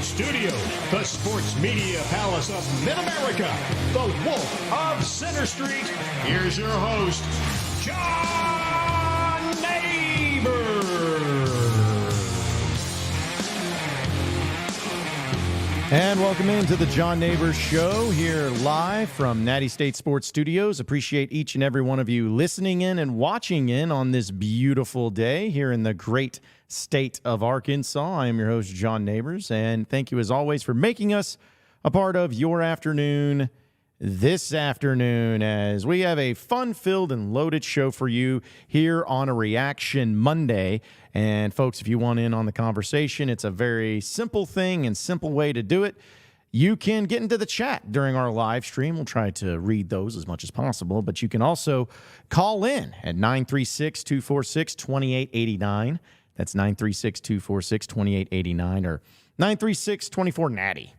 Studio, the sports media palace of Mid-America, the Wolf of Center Street. Here's your host, John Nabors. And welcome into the John Nabors Show here live from Natty State Sports Studios. Appreciate each and every one of you listening in and watching in on this beautiful day here in the great state of Arkansas. I am your host, John Nabors, and thank you as always for making us a part of your afternoon this afternoon as we have a fun-filled and loaded show for you here on a Reaction Monday. And folks, if you want in on the conversation, it's a very simple thing and simple way to do it. You can get into the chat during our live stream. We'll try to read those as much as possible, but you can also call in at 936-246-2889. That's 936-246-2889 or 936-24-NATTY.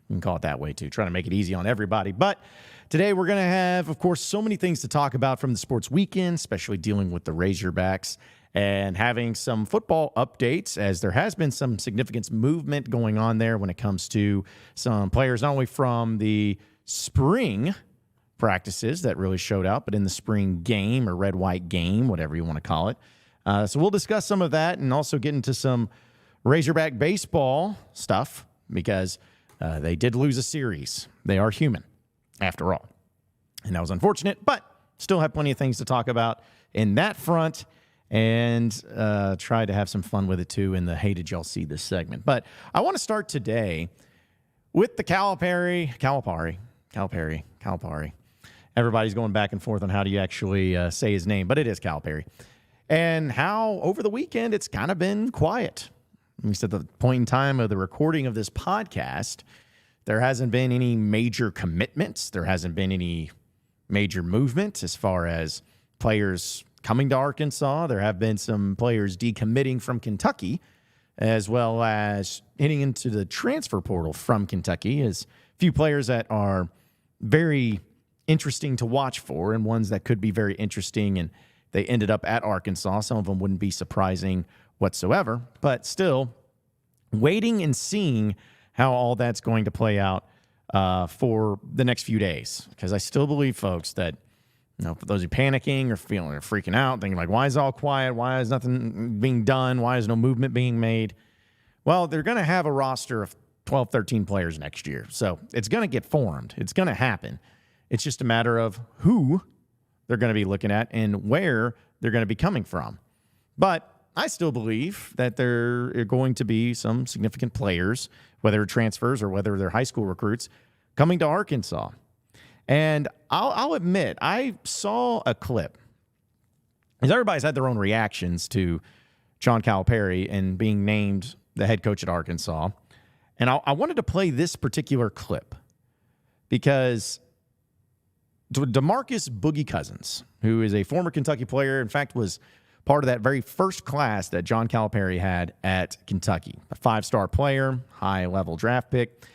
You can call it that way, too. Trying to make it easy on everybody. But today we're going to have, of course, so many things to talk about from the sports weekend, especially dealing with the Razorbacks and having some football updates, as there has been some significant movement going on there when it comes to some players, not only from the spring practices that really showed out, but in the spring game or red-white game, whatever you want to call it. So we'll discuss some of that and also get into some Razorback baseball stuff because they did lose a series. They are human, after all. And that was unfortunate, but still have plenty of things to talk about in that front and try to have some fun with it, too, in the Hey, Did Y'all See This segment. But I want to start today with the Calipari. Everybody's going back and forth on how do you actually say his name, but it is Calipari. And how over the weekend it's kind of been quiet. At least at the point in time of the recording of this podcast, there hasn't been any major commitments. There hasn't been any major movement as far as players coming to Arkansas. There have been some players decommitting from Kentucky, as well as hitting into the transfer portal from Kentucky. As a few players that are very interesting to watch for and ones that could be very interesting, and they ended up at Arkansas. Some of them wouldn't be surprising whatsoever, but still waiting and seeing how all that's going to play out for the next few days. Because I still believe, folks, that for those who are panicking or feeling or freaking out, thinking like, why is it all quiet? Why is nothing being done? Why is no movement being made? Well, they're going to have a roster of 12, 13 players next year. So it's going to get formed. It's going to happen. It's just a matter of who they're going to be looking at and where they're going to be coming from. But I still believe that there are going to be some significant players, whether transfers or whether they're high school recruits, coming to Arkansas. And I'll admit, I saw a clip, as everybody's had their own reactions to John Calipari and being named the head coach at Arkansas. And I wanted to play this particular clip because DeMarcus Boogie Cousins, who is a former Kentucky player, in fact, was part of that very first class that John Calipari had at Kentucky. A five-star player, high-level draft pick.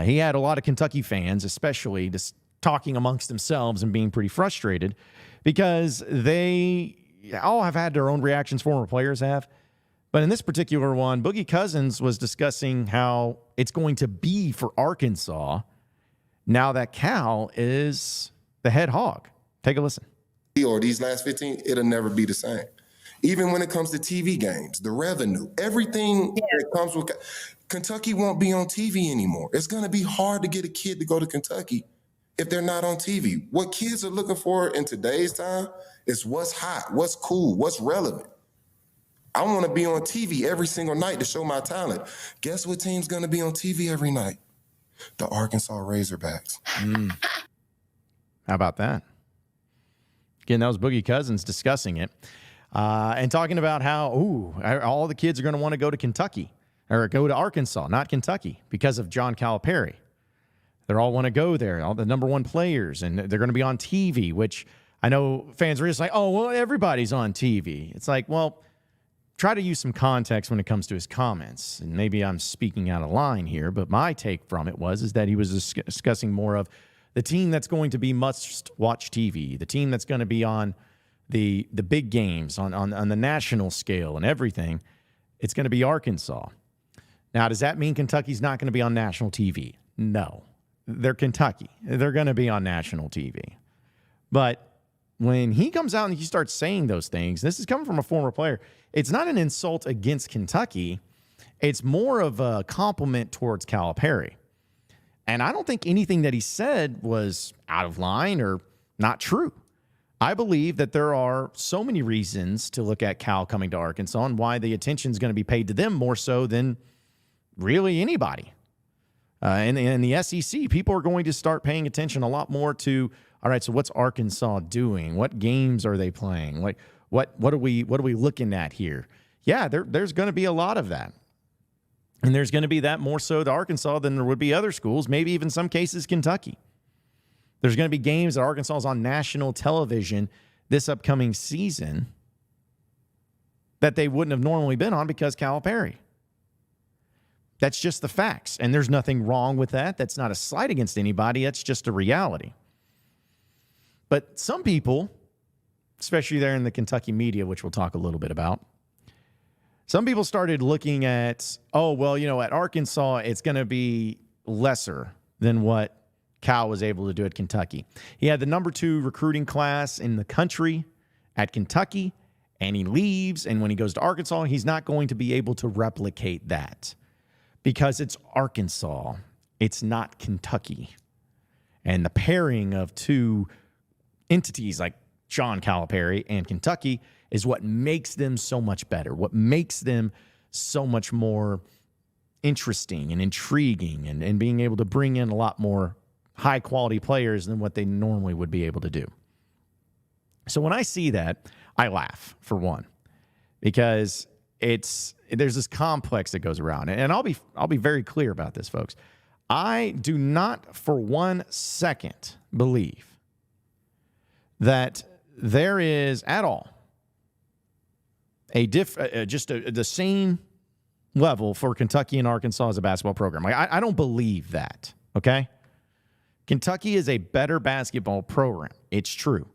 He had a lot of Kentucky fans, especially just talking amongst themselves and being pretty frustrated because they all have had their own reactions, former players have. But in this particular one, Boogie Cousins was discussing how it's going to be for Arkansas now that Cal is the head hog. Take a listen. Or these last 15, it'll never be the same. Even when it comes to TV games, the revenue, everything that comes with Kentucky won't be on TV anymore. It's going to be hard to get a kid to go to Kentucky if they're not on TV. What kids are looking for in today's time is what's hot, what's cool, what's relevant. I want to be on TV every single night to show my talent. Guess what team's going to be on TV every night? The Arkansas Razorbacks. How about that? Again, that was Boogie Cousins discussing it and talking about how, all the kids are going to want to go to Kentucky or go to Arkansas, not Kentucky, because of John Calipari. They all want to go there, all the number one players, and they're going to be on TV, which I know fans are just like, oh, well, everybody's on TV. It's like, well, try to use some context when it comes to his comments. And maybe I'm speaking out of line here, but my take from it is that he was discussing more of the team that's going to be must-watch TV, the team that's going to be on the big games, on the national scale and everything. It's going to be Arkansas. Now, does that mean Kentucky's not going to be on national TV? No. They're Kentucky. They're going to be on national TV. But when he comes out and he starts saying those things, this is coming from a former player, it's not an insult against Kentucky. It's more of a compliment towards Calipari. And I don't think anything that he said was out of line or not true. I believe that there are so many reasons to look at Cal coming to Arkansas and why the attention is going to be paid to them more so than really anybody. In the SEC, people are going to start paying attention a lot more to, all right, so what's Arkansas doing? What games are they playing? Like, what are we looking at here? Yeah, there's going to be a lot of that. And there's going to be that more so to Arkansas than there would be other schools, maybe even some cases Kentucky. There's going to be games that Arkansas is on national television this upcoming season that they wouldn't have normally been on because Calipari. That's just the facts, and there's nothing wrong with that. That's not a slight against anybody. That's just a reality. But some people, especially there in the Kentucky media, which we'll talk a little bit about, some people started looking at, oh, well, at Arkansas, it's going to be lesser than what Cal was able to do at Kentucky. He had the number 2 recruiting class in the country at Kentucky, and he leaves, and when he goes to Arkansas, he's not going to be able to replicate that. Because it's Arkansas, it's not Kentucky. And the pairing of two entities like John Calipari and Kentucky is what makes them so much better, what makes them so much more interesting and intriguing and being able to bring in a lot more high-quality players than what they normally would be able to do. So when I see that, I laugh, for one, because there's this complex that goes around. And I'll be very clear about this, folks. I do not for 1 second believe that there is at all the same level for Kentucky and Arkansas as a basketball program. I don't believe that, okay? Kentucky is a better basketball program. It's true.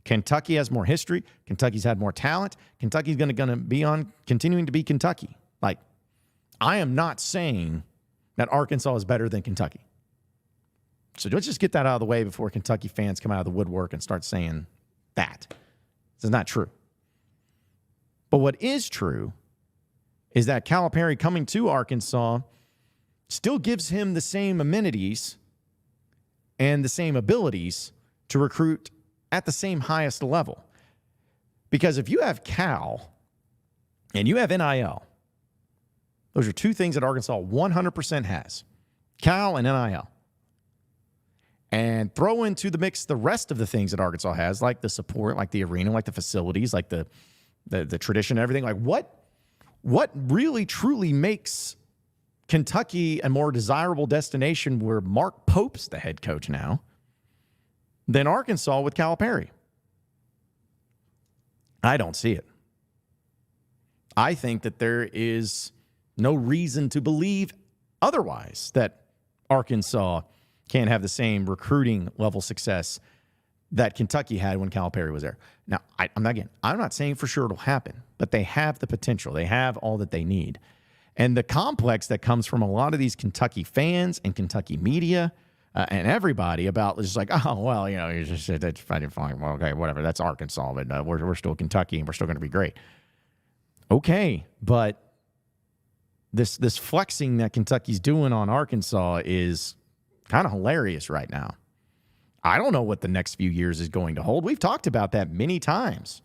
Kentucky has more history. Kentucky's had more talent. Kentucky's going to be on continuing to be Kentucky. Like, I am not saying that Arkansas is better than Kentucky. So let's just get that out of the way before Kentucky fans come out of the woodwork and start saying that. This is not true. But what is true is that Calipari coming to Arkansas still gives him the same amenities and the same abilities to recruit at the same highest level. Because if you have Cal and you have NIL, those are two things that Arkansas 100% has. Cal and NIL. And throw into the mix the rest of the things that Arkansas has, like the support, like the arena, like the facilities, like the tradition and everything. Like what really truly makes Kentucky a more desirable destination where Mark Pope's the head coach now than Arkansas with Calipari? I don't see it. I think that there is no reason to believe otherwise, that Arkansas can't have the same recruiting level success that Kentucky had when Calipari was there. Now, I'm not saying for sure it'll happen, but they have the potential. They have all that they need. And the complex that comes from a lot of these Kentucky fans and Kentucky media and everybody about just like, oh, well, you just said that's fine. Well, okay, whatever. That's Arkansas, but we're still Kentucky and we're still going to be great. Okay, but this flexing that Kentucky's doing on Arkansas is kind of hilarious right now. I don't know what the next few years is going to hold. We've talked about that many times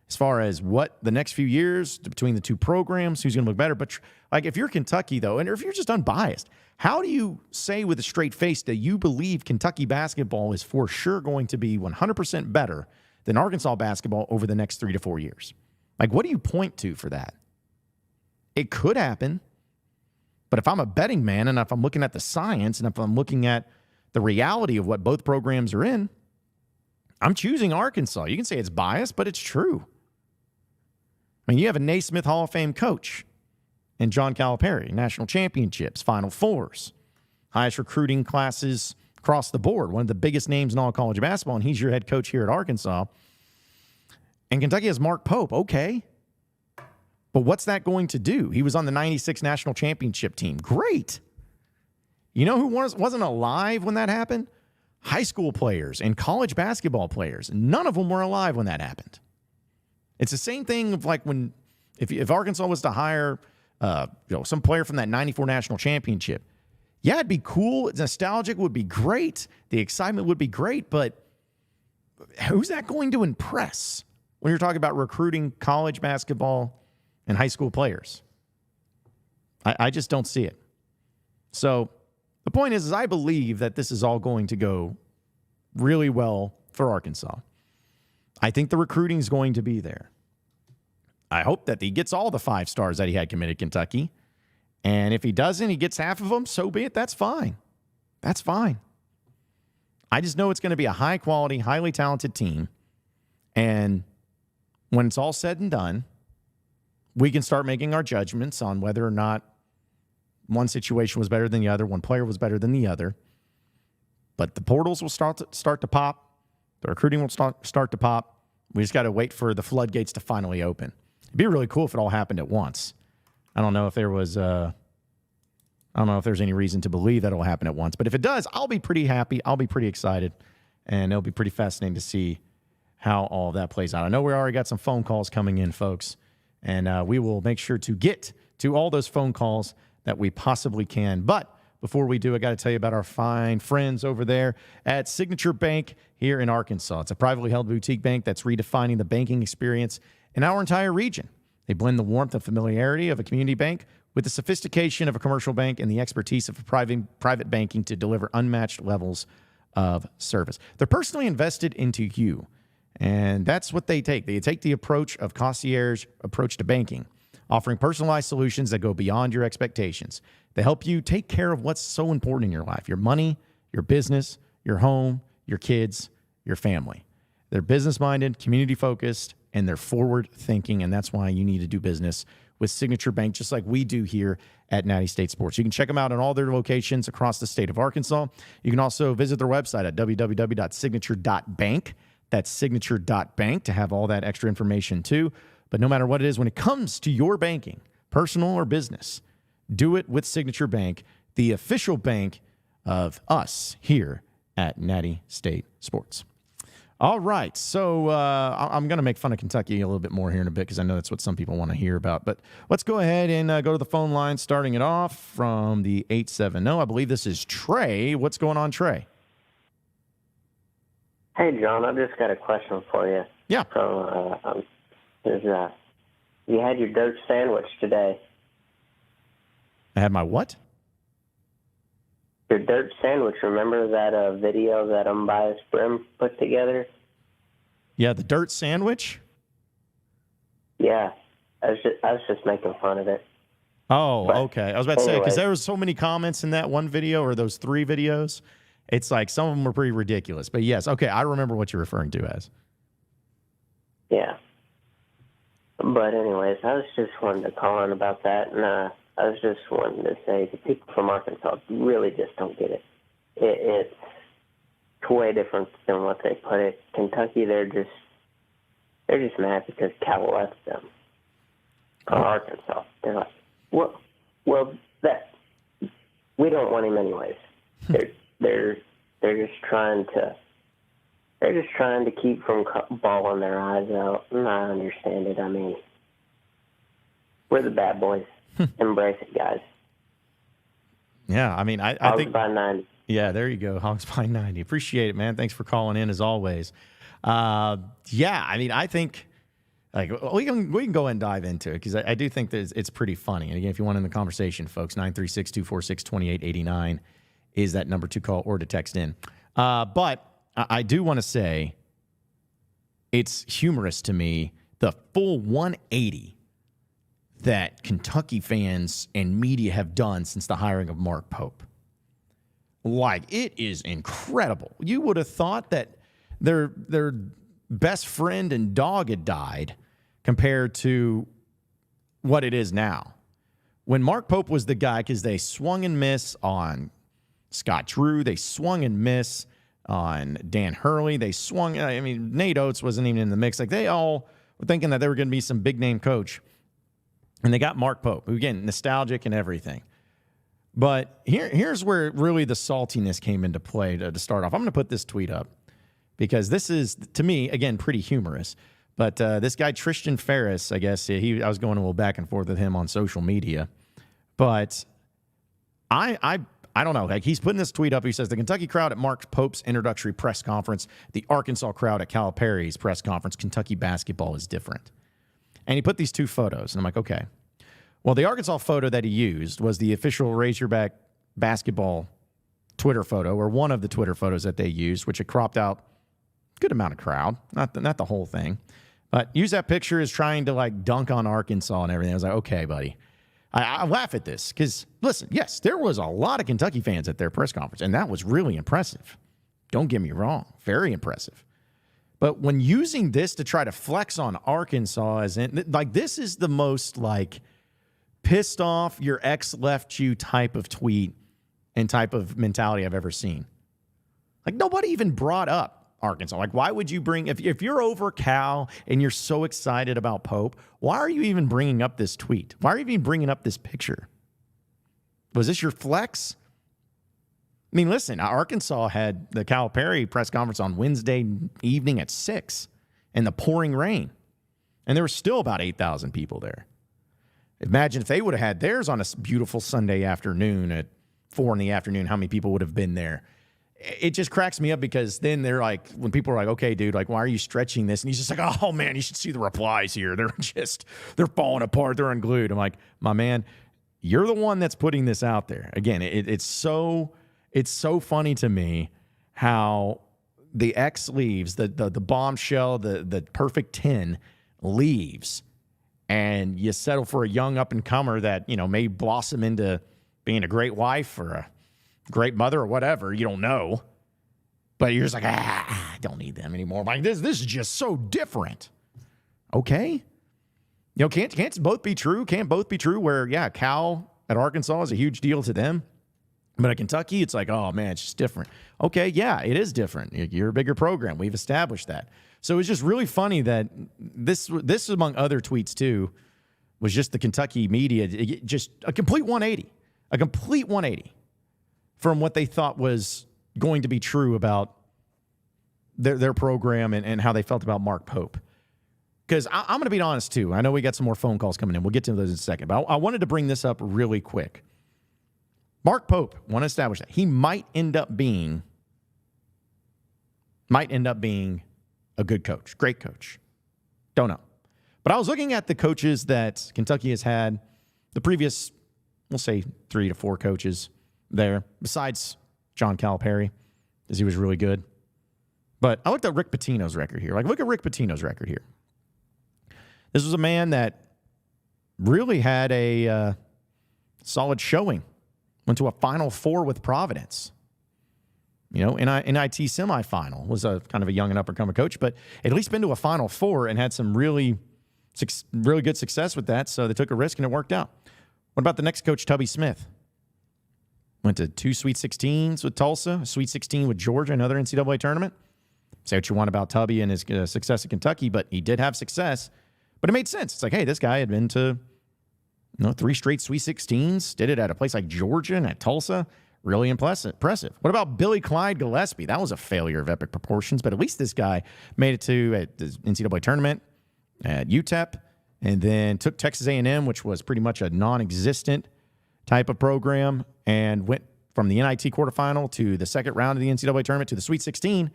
as far as what the next few years between the two programs, who's going to look better. But like if you're Kentucky, though, and if you're just unbiased, how do you say with a straight face that you believe Kentucky basketball is for sure going to be 100% better than Arkansas basketball over the next 3 to 4 years? Like, what do you point to for that? It could happen. But if I'm a betting man and if I'm looking at the science and if I'm looking at the reality of what both programs are in, I'm choosing Arkansas. You can say it's biased, but it's true. I mean, you have a Naismith Hall of Fame coach in John Calipari, national championships, Final Fours, highest recruiting classes across the board, one of the biggest names in all college basketball, and he's your head coach here at Arkansas. And Kentucky has Mark Pope, okay. But what's that going to do? He was on the 96 national championship team. Great. You know who wasn't alive when that happened? High school players and college basketball players. None of them were alive when that happened. It's the same thing of like when if Arkansas was to hire some player from that 94 national championship. Yeah, it'd be cool. Nostalgic would be great. The excitement would be great. But who's that going to impress when you're talking about recruiting college basketball and high school players? I just don't see it. So the point is I believe that this is all going to go really well for Arkansas. I think the recruiting is going to be there. I hope that he gets all the 5 stars that he had committed Kentucky. And if he doesn't, he gets half of them, so be it. That's fine. That's fine. I just know it's going to be a high-quality, highly talented team. And when it's all said and done, we can start making our judgments on whether or not one situation was better than the other, one player was better than the other. But the portals will start to pop. The recruiting will start to pop. We just got to wait for the floodgates to finally open. It'd be really cool if it all happened at once. I don't know if there's any reason to believe that it'll happen at once. But if it does, I'll be pretty happy. I'll be pretty excited. And it'll be pretty fascinating to see how all of that plays out. I know we already got some phone calls coming in, folks. And we will make sure to get to all those phone calls that we possibly can. But before we do, I got to tell you about our fine friends over there at Signature Bank here in Arkansas. It's a privately held boutique bank that's redefining the banking experience in our entire region. They blend the warmth and familiarity of a community bank with the sophistication of a commercial bank and the expertise of private banking to deliver unmatched levels of service. They're personally invested into you, and that's what they take. They take the approach of concierge approach to banking, offering personalized solutions that go beyond your expectations. They help you take care of what's so important in your life, your money, your business, your home, your kids, your family. They're business-minded, community-focused, and they're forward-thinking, and that's why you need to do business with Signature Bank, just like we do here at Natty State Sports. You can check them out in all their locations across the state of Arkansas. You can also visit their website at www.signature.bank. That's signature.bank to have all that extra information too. But no matter what it is, when it comes to your banking, personal or business, do it with Signature Bank, the official bank of us here at Natty State Sports. All right, so I'm going to make fun of Kentucky a little bit more here in a bit because I know that's what some people want to hear about. But let's go ahead and go to the phone line, starting it off from the 870. I believe this is Trey. What's going on, Trey? Hey, John, I've just got a question for you. Yeah. So, you had your dirt sandwich today. I had my what? Your dirt sandwich. Remember that video that Unbiased Brim put together? Yeah, the dirt sandwich? Yeah. I was just making fun of it. Oh, But okay. I was about to say, because anyway. there was so many comments in that one video or those 3 videos. It's like some of them were pretty ridiculous. But yes, okay, I remember what you're referring to as. Yeah. But anyways, I was just wanting to call in about that, and I was just wanting to say the people from Arkansas really just don't get it. It's way different than what they put it. Kentucky, they're just mad because Cal left them. Arkansas, they're like, well, that we don't want him anyways. They're just trying to keep from bawling their eyes out, and I understand it. I mean, we're the bad boys. Embrace it, guys. Yeah, I mean, I think by 90. Yeah, there you go. Hogs by 90. Appreciate it, man. Thanks for calling in as always. Yeah, I mean, I think like we can go and dive into it because I do think that it's pretty funny. And again, if you want in the conversation, folks, 936-246-2889 is that number to call or to text in. But I do want to say it's humorous to me, the full 180 that Kentucky fans and media have done since the hiring of Mark Pope. like, it is incredible. You would have thought that their best friend and dog had died compared to what it is now. When Mark Pope was the guy, because they swung and miss on Scott Drew, they swung and miss on Dan Hurley, they swung, I mean, Nate Oates wasn't even in the mix. Like, they all were thinking that they were going to be some big-name coach. And they got Mark Pope, who, again, nostalgic and everything. But here's where really the saltiness came into play to start off. I'm going to put this tweet up because this is, to me, again, pretty humorous. But this guy, Tristan Ferris, I guess, I was going a little back and forth with him on social media. But I don't know. Like, he's putting this tweet up. He says, the Kentucky crowd at Mark Pope's introductory press conference, the Arkansas crowd at Calipari's press conference, Kentucky basketball is different. And he put these two photos. And I'm like, okay. Well, the Arkansas photo that he used was the official Razorback basketball Twitter photo, or one of the Twitter photos that they used, which had cropped out a good amount of crowd, not the whole thing. But use that picture as trying to, like, dunk on Arkansas and everything. I was like, okay, buddy. I laugh at this because, listen, yes, there was a lot of Kentucky fans at their press conference, and that was really impressive. Don't get me wrong. Very impressive. But when using this to try to flex on Arkansas, as in, like, this is the most, like, pissed off your ex left you type of tweet and type of mentality I've ever seen. Like, nobody even brought up Arkansas. Like, why would you bring, if you're over Cal and you're so excited about Pope, why are you even bringing up this tweet? Why are you even bringing up this picture? Was this your flex? I mean, listen, Arkansas had the Calipari press conference on Wednesday evening at 6 in the pouring rain. And there were still about 8,000 people there. Imagine if they would have had theirs on a beautiful Sunday afternoon at 4 p.m, how many people would have been there? It just cracks me up because then they're like, when people are like, okay, dude, like, why are you stretching this? And he's just like, oh, man, you should see the replies here. They're falling apart. They're unglued. I'm like, my man, you're the one that's putting this out there. Again, it's so funny to me how the X leaves, the bombshell, the perfect 10 leaves, and you settle for a young up-and-comer that, you know, may blossom into being a great wife or a great mother or whatever. You don't know. But you're just like, I don't need them anymore. Like, this is just so different. Okay? You know, can't both be true? Can't both be true where, yeah, Cal at Arkansas is a huge deal to them. But at Kentucky, it's like, oh, man, it's just different. Okay, yeah, it is different. You're a bigger program. We've established that. So it's just really funny that this among other tweets, too, was just the Kentucky media, just a complete 180. A complete 180 from what they thought was going to be true about their program and how they felt about Mark Pope. Because I'm going to be honest, too. I know we got some more phone calls coming in. We'll get to those in a second. But I wanted to bring this up really quick. Mark Pope, want to establish that he might end up being a good coach, great coach. Don't know. But I was looking at the coaches that Kentucky has had, the previous, we'll say 3 to 4 coaches there, besides John Calipari, because he was really good. But I looked at Rick Pitino's record here. Like, look at Rick Pitino's record here. This was a man that really had a solid showing. Went to a Final Four with Providence. You know, NIT semifinal. Was a kind of a young and up-and-coming coach, but at least been to a Final Four and had some really good success with that. So they took a risk and it worked out. What about the next coach, Tubby Smith? Went to 2 Sweet 16s with Tulsa, a Sweet 16 with Georgia, another NCAA tournament. Say what you want about Tubby and his success at Kentucky, but he did have success. But it made sense. It's like, hey, this guy had been to 3 straight Sweet 16s, did it at a place like Georgia and at Tulsa. Really impressive. What about Billy Clyde Gillespie? That was a failure of epic proportions, but at least this guy made it to the NCAA tournament at UTEP and then took Texas A&M, which was pretty much a non-existent type of program, and went from the NIT quarterfinal to the second round of the NCAA tournament to the Sweet 16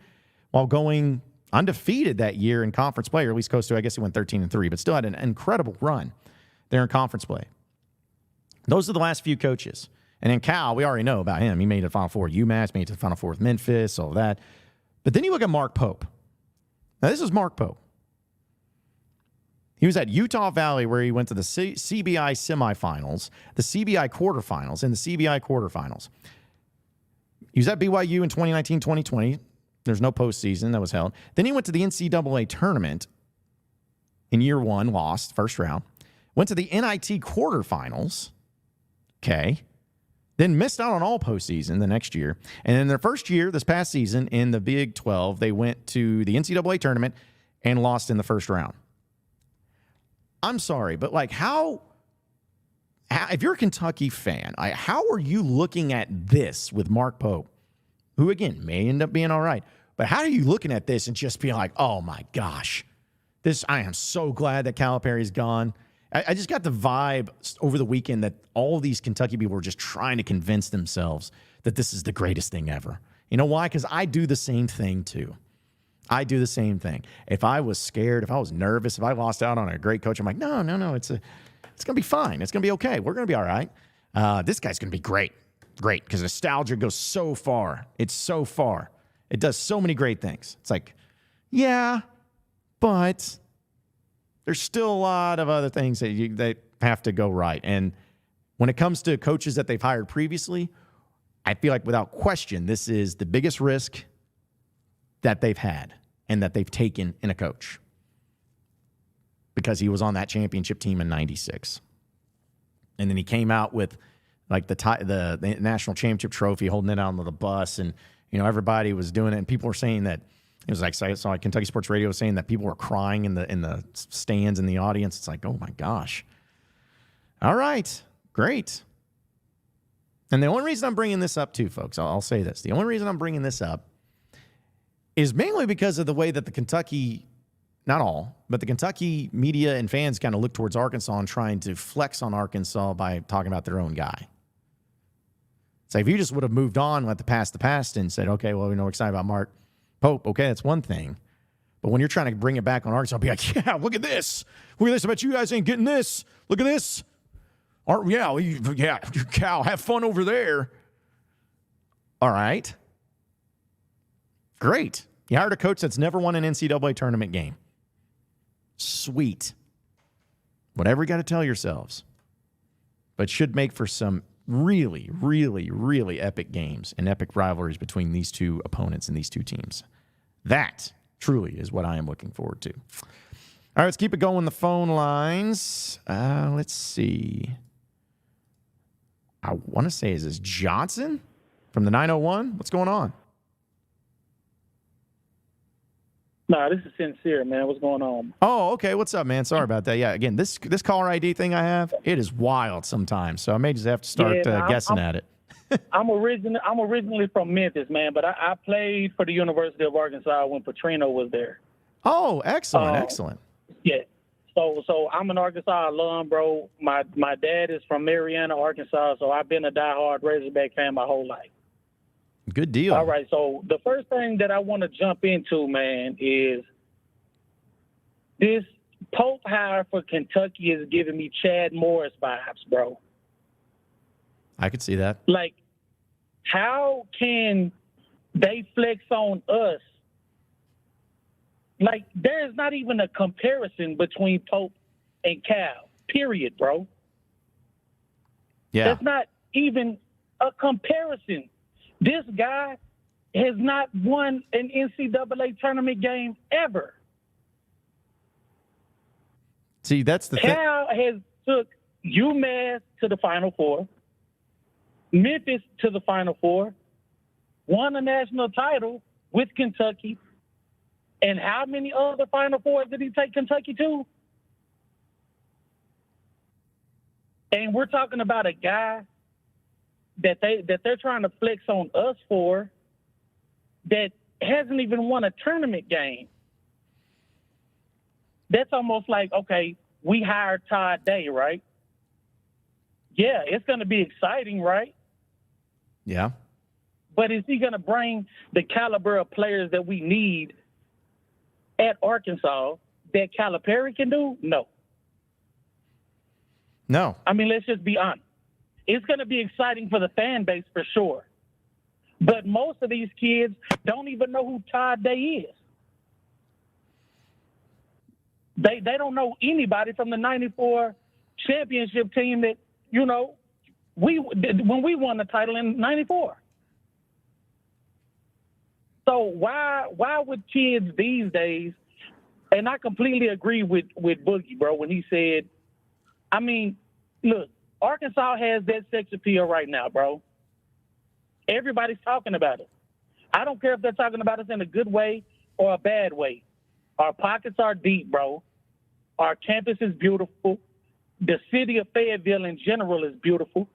while going undefeated that year in conference play, or at least close to, I guess he went 13-3, but still had an incredible run there in conference play. Those are the last few coaches. And then Cal, we already know about him. He made it to the Final Four at UMass, made it to the Final Four with Memphis, all that. But then you look at Mark Pope. Now, this is Mark Pope. He was at Utah Valley where he went to the CBI semifinals, the CBI quarterfinals, and the CBI quarterfinals. He was at BYU in 2019, 2020. There's no postseason that was held. Then he went to the NCAA tournament in year one, lost first round. Went to the NIT quarterfinals. Okay. Then missed out on all postseason the next year. And in their first year, this past season, in the Big 12, they went to the NCAA tournament and lost in the first round. I'm sorry, but like how if you're a Kentucky fan, how are you looking at this with Mark Pope, who, again, may end up being all right, but how are you looking at this and just being like, oh, my gosh, I am so glad that Calipari's gone. I just got the vibe over the weekend that all of these Kentucky people were just trying to convince themselves that this is the greatest thing ever. You know why? Because I do the same thing, too. I do the same thing. If I was scared, if I was nervous, if I lost out on a great coach, I'm like, no, it's going to be fine. It's going to be okay. We're going to be all right. This guy's going to be great, because nostalgia goes so far. It's so far. It does so many great things. It's like, yeah, but there's still a lot of other things that have to go right. And when it comes to coaches that they've hired previously, I feel like without question, this is the biggest risk that they've had and that they've taken in a coach, because he was on that championship team in '96. And then he came out with like the national championship trophy, holding it out on the bus. And, everybody was doing it. And people were saying that it was like, I saw Kentucky Sports Radio saying that people were crying in the stands in the audience. It's like, oh my gosh. All right, great. And the only reason I'm bringing this up too, folks, I'll say this. The only reason I'm bringing this up is mainly because of the way that the Kentucky, not all, but the Kentucky media and fans kind of look towards Arkansas and trying to flex on Arkansas by talking about their own guy. So if you just would have moved on, let the past and said, okay, well, we're excited about Mark Pope. Okay, that's one thing. But when you're trying to bring it back on Arkansas, be like, yeah, look at this. Look at this. I bet you guys ain't getting this. Look at this. Cal, have fun over there. All right. Great. You hired a coach that's never won an NCAA tournament game. Sweet. Whatever you got to tell yourselves. But should make for some really, really, really epic games and epic rivalries between these two opponents and these two teams. That truly is what I am looking forward to. All right, let's keep it going. The phone lines. Let's see. I want to say, is this Johnson from the 901? What's going on? Nah, this is Sincere, man. What's going on? Oh, okay. What's up, man? Sorry about that. Yeah, again, this caller ID thing I have, it is wild sometimes. So I may just have to start guessing at it. I'm originally from Memphis, man, but I played for the University of Arkansas when Petrino was there. Oh, excellent. Yeah. So I'm an Arkansas alum, bro. My dad is from Marianna, Arkansas, so I've been a diehard Razorback fan my whole life. Good deal. All right, so the first thing that I want to jump into, man, is this Pope hire for Kentucky is giving me Chad Morris vibes, bro. I could see that. Like, how can they flex on us? Like, there is not even a comparison between Pope and Cal, period, bro. Yeah. That's not even a comparison. This guy has not won an NCAA tournament game ever. See, that's the thing. Cal has took UMass to the Final Four, Memphis to the Final Four, won a national title with Kentucky, and how many other Final Fours did he take Kentucky to? And we're talking about a guy that they're trying to flex on us for that hasn't even won a tournament game. That's almost like, okay, we hired Todd Day, right? Yeah, it's going to be exciting, right? Yeah. But is he going to bring the caliber of players that we need at Arkansas that Calipari can do? No. I mean, let's just be honest. It's going to be exciting for the fan base for sure. But most of these kids don't even know who Todd Day is. They don't know anybody from the 94 championship team that, when we won the title in 94. So why would kids these days? And I completely agree with Boogie, bro, when he said, I mean, look, Arkansas has that sex appeal right now, bro. Everybody's talking about it. I don't care if they're talking about us in a good way or a bad way. Our pockets are deep, bro. Our campus is beautiful. The city of Fayetteville in general is beautiful.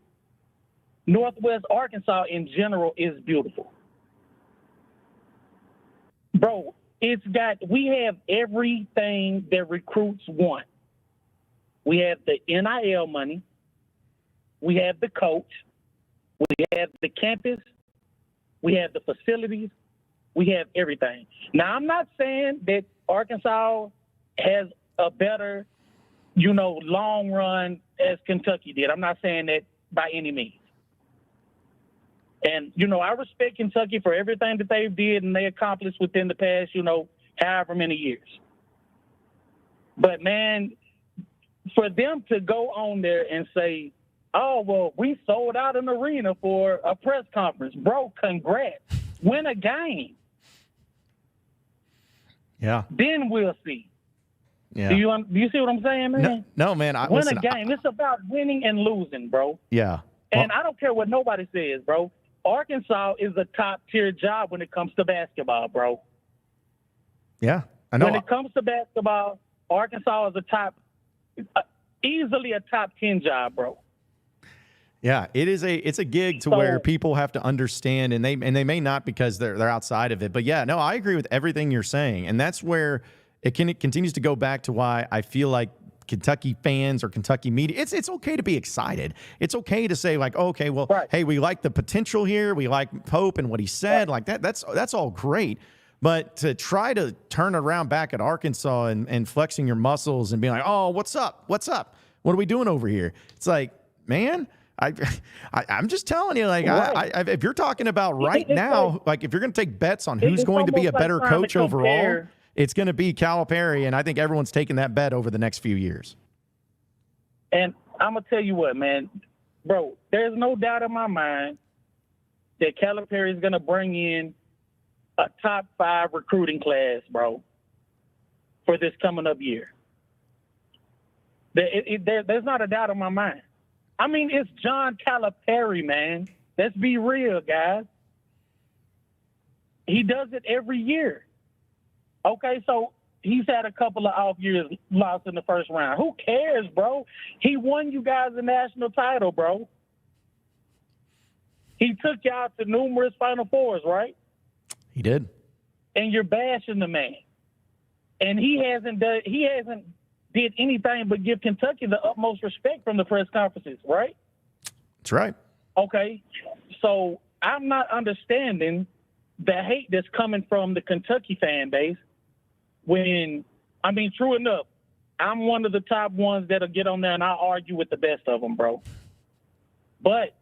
Northwest Arkansas in general is beautiful. Bro, we have everything that recruits want. We have the NIL money. We have the coach. We have the campus. We have the facilities. We have everything. Now, I'm not saying that Arkansas has a better, long run as Kentucky did. I'm not saying that by any means. And, I respect Kentucky for everything that they did and they accomplished within the past, however many years. But, man, for them to go on there and say, oh, well, we sold out an arena for a press conference. Bro, congrats. Win a game. Yeah. Then we'll see. Yeah. Do you see what I'm saying, man? No man. Win a game. It's about winning and losing, bro. Yeah. And I don't care what nobody says, bro. Arkansas is a top-tier job when it comes to basketball, bro. Yeah, I know. When it comes to basketball, Arkansas is easily a top 10 job, bro. Yeah, it's a gig to where people have to understand, and they may not because they're outside of it. But yeah, no, I agree with everything you're saying, and that's where it continues to go back to why I feel like Kentucky fans or Kentucky media, it's okay to be excited. It's okay to say like, okay, well, right. Hey, we like the potential here. We like Pope and what he said, right. Like that's all great. But to try to turn around back at Arkansas and flexing your muscles and being like, oh, what's up? What are we doing over here? It's like, man, I'm just telling you, like, right. If you're talking about right now, like if you're going to take bets on who's going to be a better coach overall, it's going to be Calipari, and I think everyone's taking that bet over the next few years. And I'm going to tell you what, man, bro, there's no doubt in my mind that Calipari is going to bring in a top 5 recruiting class, bro, for this coming up year. There's not a doubt in my mind. I mean, it's John Calipari, man. Let's be real, guys. He does it every year. Okay, so he's had a couple of off years, lost in the first round. Who cares, bro? He won you guys a national title, bro. He took you out to numerous Final Fours, right? He did. And you're bashing the man. And he hasn't did anything but give Kentucky the utmost respect from the press conferences, right? That's right. Okay, so I'm not understanding the hate that's coming from the Kentucky fan base when, I mean, true enough, I'm one of the top ones that'll get on there and I'll argue with the best of them, bro. But,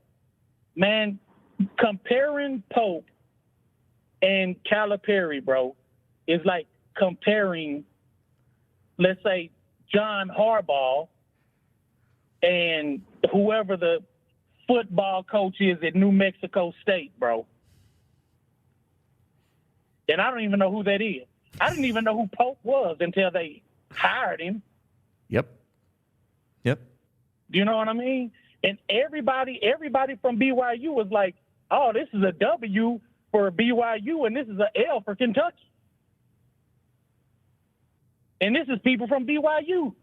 man, comparing Pope and Calipari, bro, is like comparing, let's say, John Harbaugh and whoever the football coach is at New Mexico State, bro. And I don't even know who that is. I didn't even know who Pope was until they hired him. Yep. Do you know what I mean? And everybody from BYU was like, oh, this is a W for BYU and this is an L for Kentucky. And this is people from BYU.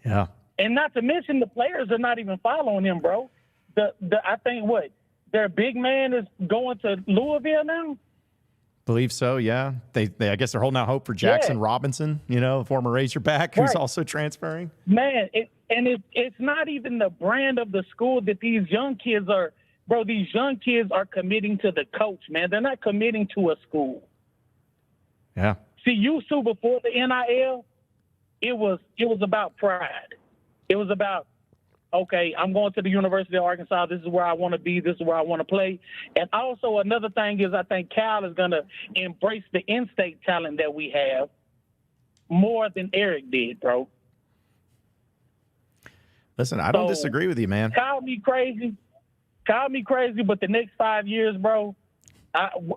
Yeah. And not to mention the players are not even following him, bro. I think their big man is going to Louisville now? Believe so, yeah. They I guess they're holding out hope for Jackson Robinson, former Razorback, who's also transferring. Man, it's not even the brand of the school that these young kids are. Bro, these young kids are committing to the coach, man. They're not committing to a school. Yeah. See, used to before the NIL, it was about pride. It was about, okay, I'm going to the University of Arkansas. This is where I want to be. This is where I want to play. And also another thing is I think Cal is going to embrace the in-state talent that we have more than Eric did, bro. Listen, I don't disagree with you, man. Call me crazy, but the next 5 years, bro,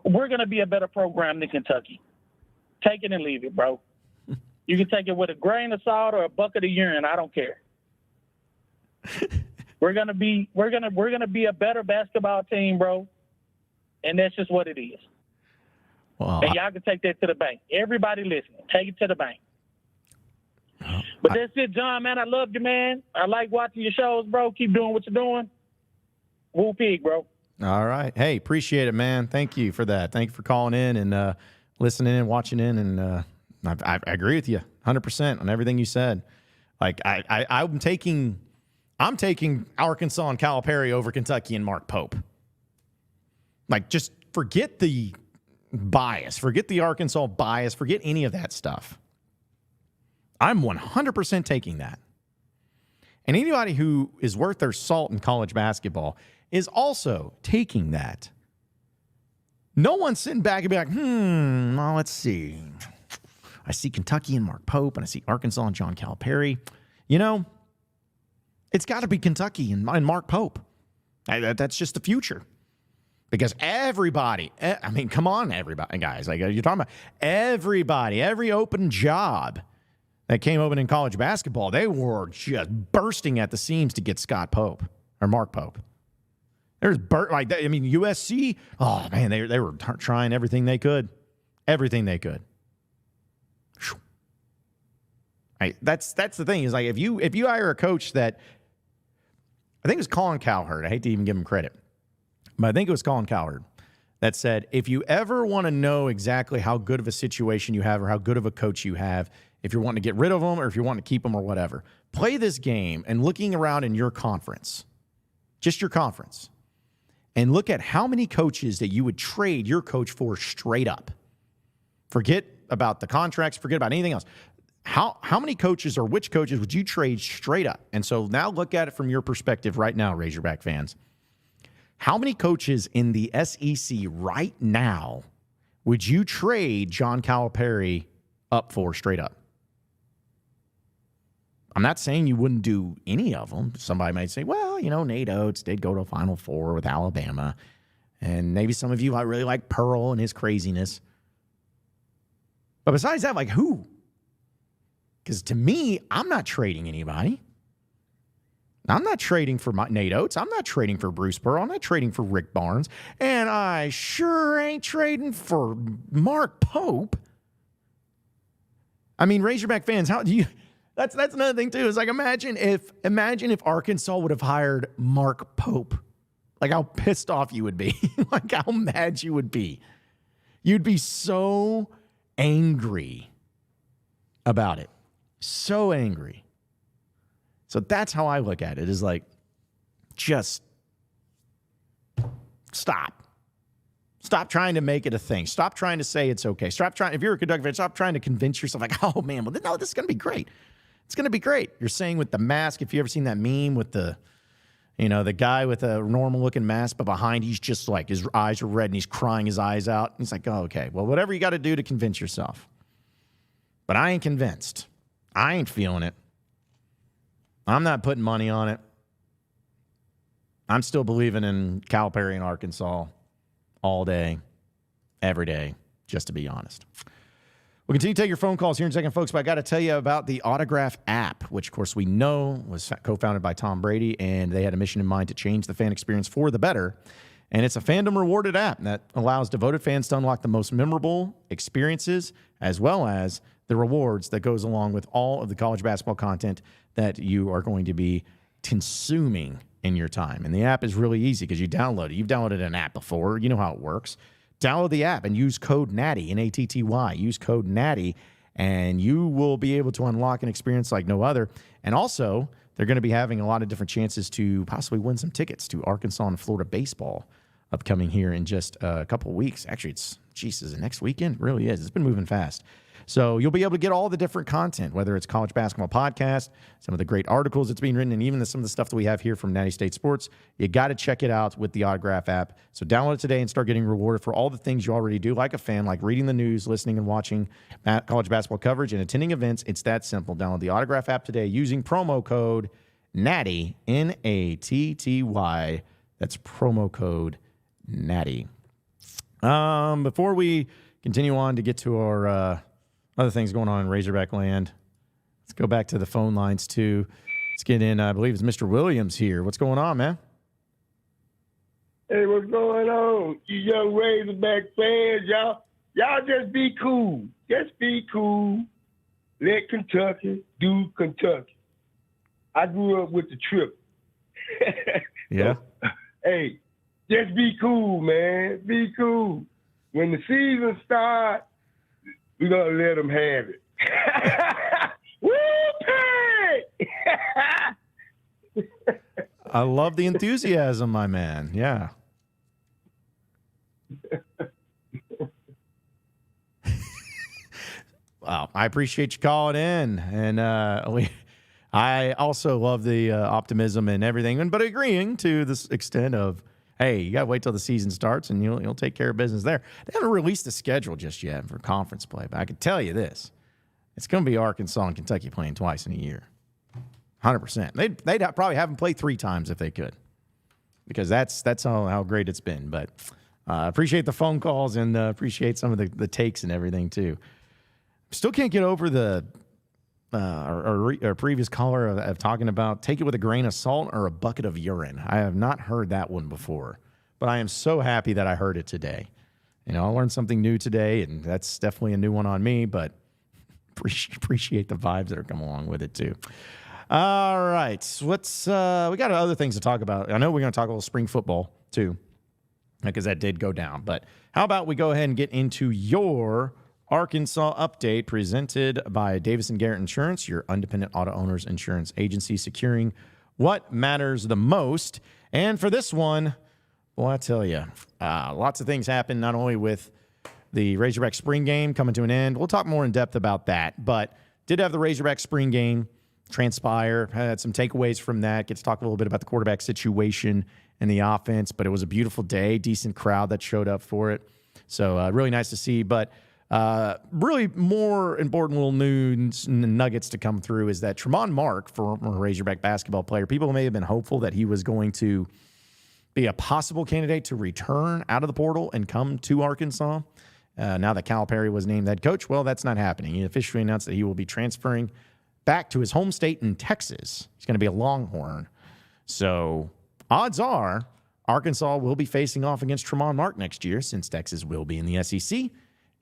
we're going to be a better program than Kentucky. Take it and leave it, bro. You can take it with a grain of salt or a bucket of urine. I don't care. We're gonna be a better basketball team, bro. And that's just what it is. Well, and y'all can take that to the bank. Everybody listening, take it to the bank. But that's it, John, man. I love you, man. I like watching your shows, bro. Keep doing what you're doing. Woo pig, bro. All right. Hey, appreciate it, man. Thank you for that. Thank you for calling in and listening and watching in. And I agree with you 100% on everything you said. Like I'm taking Arkansas and Calipari over Kentucky and Mark Pope. Like, just forget the bias, forget the Arkansas bias, forget any of that stuff. I'm 100% taking that. And anybody who is worth their salt in college basketball is also taking that. No one's sitting back and be like, well, let's see. I see Kentucky and Mark Pope, and I see Arkansas and John Calipari. You know, it's got to be Kentucky and Mark Pope. That's just the future. Because everybody, I mean, come on, everybody, guys. Like, you're talking about everybody, every open job that came open in college basketball, they were just bursting at the seams to get Scott Pope or Mark Pope. There's like that. I mean, USC. Oh man, they were trying everything they could, everything they could. Right, that's the thing is like if you hire a coach that I think it was Colin Cowherd. I hate to even give him credit, but I think it was Colin Cowherd that said if you ever want to know exactly how good of a situation you have or how good of a coach you have, if you're wanting to get rid of them or if you want to keep them or whatever, play this game and looking around in your conference, just your conference, and look at how many coaches that you would trade your coach for straight up. Forget about the contracts, forget about anything else. How many coaches or which coaches would you trade straight up? And so now look at it from your perspective right now, Razorback fans. How many coaches in the SEC right now would you trade John Calipari up for straight up? I'm not saying you wouldn't do any of them. Somebody might say, well, you know, Nate Oates did go to a Final Four with Alabama. And maybe some of you, I really like Pearl and his craziness. But besides that, like who? Because to me, I'm not trading anybody. I'm not trading for Nate Oates. I'm not trading for Bruce Pearl. I'm not trading for Rick Barnes. And I sure ain't trading for Mark Pope. I mean, Razorback fans, how do you... That's another thing, too. Is like, imagine if Arkansas would have hired Mark Pope. Like, how pissed off you would be. Like, how mad you would be. You'd be so angry about it. So angry. So that's how I look at it, is like, just stop. Stop trying to make it a thing. Stop trying to say it's okay. Stop trying, if you're a Kentucky fan, stop trying to convince yourself, like, oh, man, well, no, this is going to be great. It's going to be great. You're saying with the mask, if you ever seen that meme with the, you know, the guy with a normal-looking mask, but behind he's just like, his eyes are red and he's crying his eyes out. He's like, oh, okay, well, whatever you got to do to convince yourself. But I ain't convinced. I ain't feeling it. I'm not putting money on it. I'm still believing in Calipari and Arkansas all day, every day, just to be honest. We'll continue to take your phone calls here in a second, folks, but I got to tell you about the Autograph app, which, of course, we know was co-founded by Tom Brady, and they had a mission in mind to change the fan experience for the better. And it's a fandom-rewarded app that allows devoted fans to unlock the most memorable experiences as well as the rewards that goes along with all of the college basketball content that you are going to be consuming in your time. And the app is really easy because you download it. You've downloaded an app before. You know how it works. Download the app and use code Natty, N-A-T-T-Y. Use code Natty, and you will be able to unlock an experience like no other. And also, they're going to be having a lot of different chances to possibly win some tickets to Arkansas and Florida baseball upcoming here in just a couple of weeks. Actually, is it next weekend? It really is. It's been moving fast. So you'll be able to get all the different content, whether it's college basketball podcast, some of the great articles that's being written, and even some of the stuff that we have here from Natty State Sports. You got to check it out with the Autograph app. So download it today and start getting rewarded for all the things you already do, like a fan, like reading the news, listening and watching college basketball coverage, and attending events. It's that simple. Download the Autograph app today using promo code Natty, N-A-T-T-Y. That's promo code Natty. Before we continue on to get to our other things going on in Razorback land, let's go back to the phone lines too. Let's get in. I believe it's Mr. Williams here. What's going on, man? Hey, what's going on? You young Razorback fans, y'all just be cool. Just be cool. Let Kentucky do Kentucky. I grew up with the triple. Yeah. So, hey, just be cool, man. Be cool. When the season starts, we're going to let them have it. Woo-pay! I love the enthusiasm, my man. Yeah. Wow. I appreciate you calling in. And I also love the optimism and everything, but agreeing to this extent of, hey, you got to wait till the season starts and you'll take care of business there. They haven't released the schedule just yet for conference play, but I can tell you this. It's going to be Arkansas and Kentucky playing twice in a year. 100%. They'd probably have them play 3 times if they could, because that's how great it's been. But appreciate the phone calls and appreciate some of the takes and everything too. Still can't get over the our previous caller of talking about take it with a grain of salt or a bucket of urine. I have not heard that one before, but I am so happy that I heard it today. I learned something new today, and that's definitely a new one on me, but appreciate the vibes that are coming along with it too. All right, let's we got other things to talk about. I know we're going to talk a little spring football too, because that did go down, but how about we go ahead and get into your Arkansas update presented by Davis & Garrett Insurance, your independent auto owners insurance agency, securing what matters the most. And for this one, well, I tell you, lots of things happen, not only with the Razorback spring game coming to an end. We'll talk more in depth about that, but did have the Razorback spring game transpire, had some takeaways from that, get to talk a little bit about the quarterback situation and the offense, but it was a beautiful day, decent crowd that showed up for it. So really nice to see, but really more important little news and nuggets to come through is that Tremont Mark, former Razorback basketball player, people may have been hopeful that he was going to be a possible candidate to return out of the portal and come to Arkansas. Now that Calipari was named head coach, well, that's not happening. He officially announced that he will be transferring back to his home state in Texas. He's going to be a Longhorn. So odds are Arkansas will be facing off against Tremont Mark next year, since Texas will be in the SEC.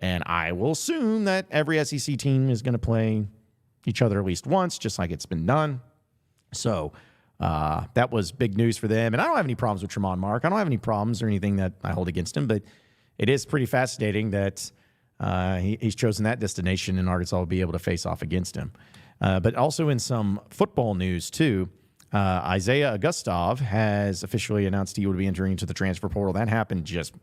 And I will assume that every SEC team is going to play each other at least once, just like it's been done. So that was big news for them. And I don't have any problems with Tremont Mark. I don't have any problems or anything that I hold against him. But it is pretty fascinating that he's chosen that destination, and Arkansas will be able to face off against him. But also in some football news, too, Isaiah Augustov has officially announced he would be entering into the transfer portal. That happened just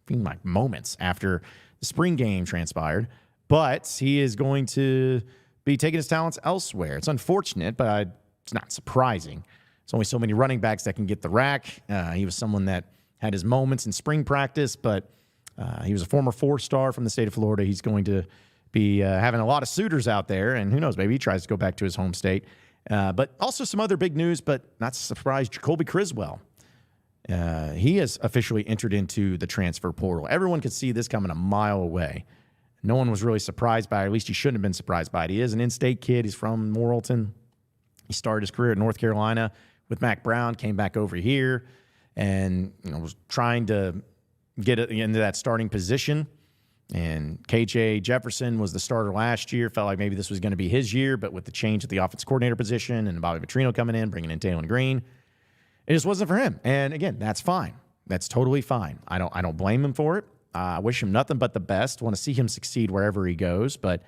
like moments after the spring game transpired, but he is going to be taking his talents elsewhere. It's unfortunate, but it's not surprising. There's only so many running backs that can get the rack. He was someone that had his moments in spring practice, but he was a former 4-star from the state of Florida. He's going to be having a lot of suitors out there, and who knows, maybe he tries to go back to his home state. But also some other big news, but not to surprise, Jacoby Criswell. He has officially entered into the transfer portal. Everyone could see this coming a mile away. No one was really surprised by it. At least he shouldn't have been surprised by it. He is an in-state kid. He's from Morrilton. He started his career at North Carolina with Mac Brown, came back over here, and was trying to get into that starting position. And KJ Jefferson was the starter last year. Felt like maybe this was going to be his year, but with the change at the offense coordinator position and Bobby Petrino coming in, bringing in Taylor Green, it just wasn't for him. And again, that's fine. That's totally fine. I don't blame him for it. I wish him nothing but the best. Want to see him succeed wherever he goes. But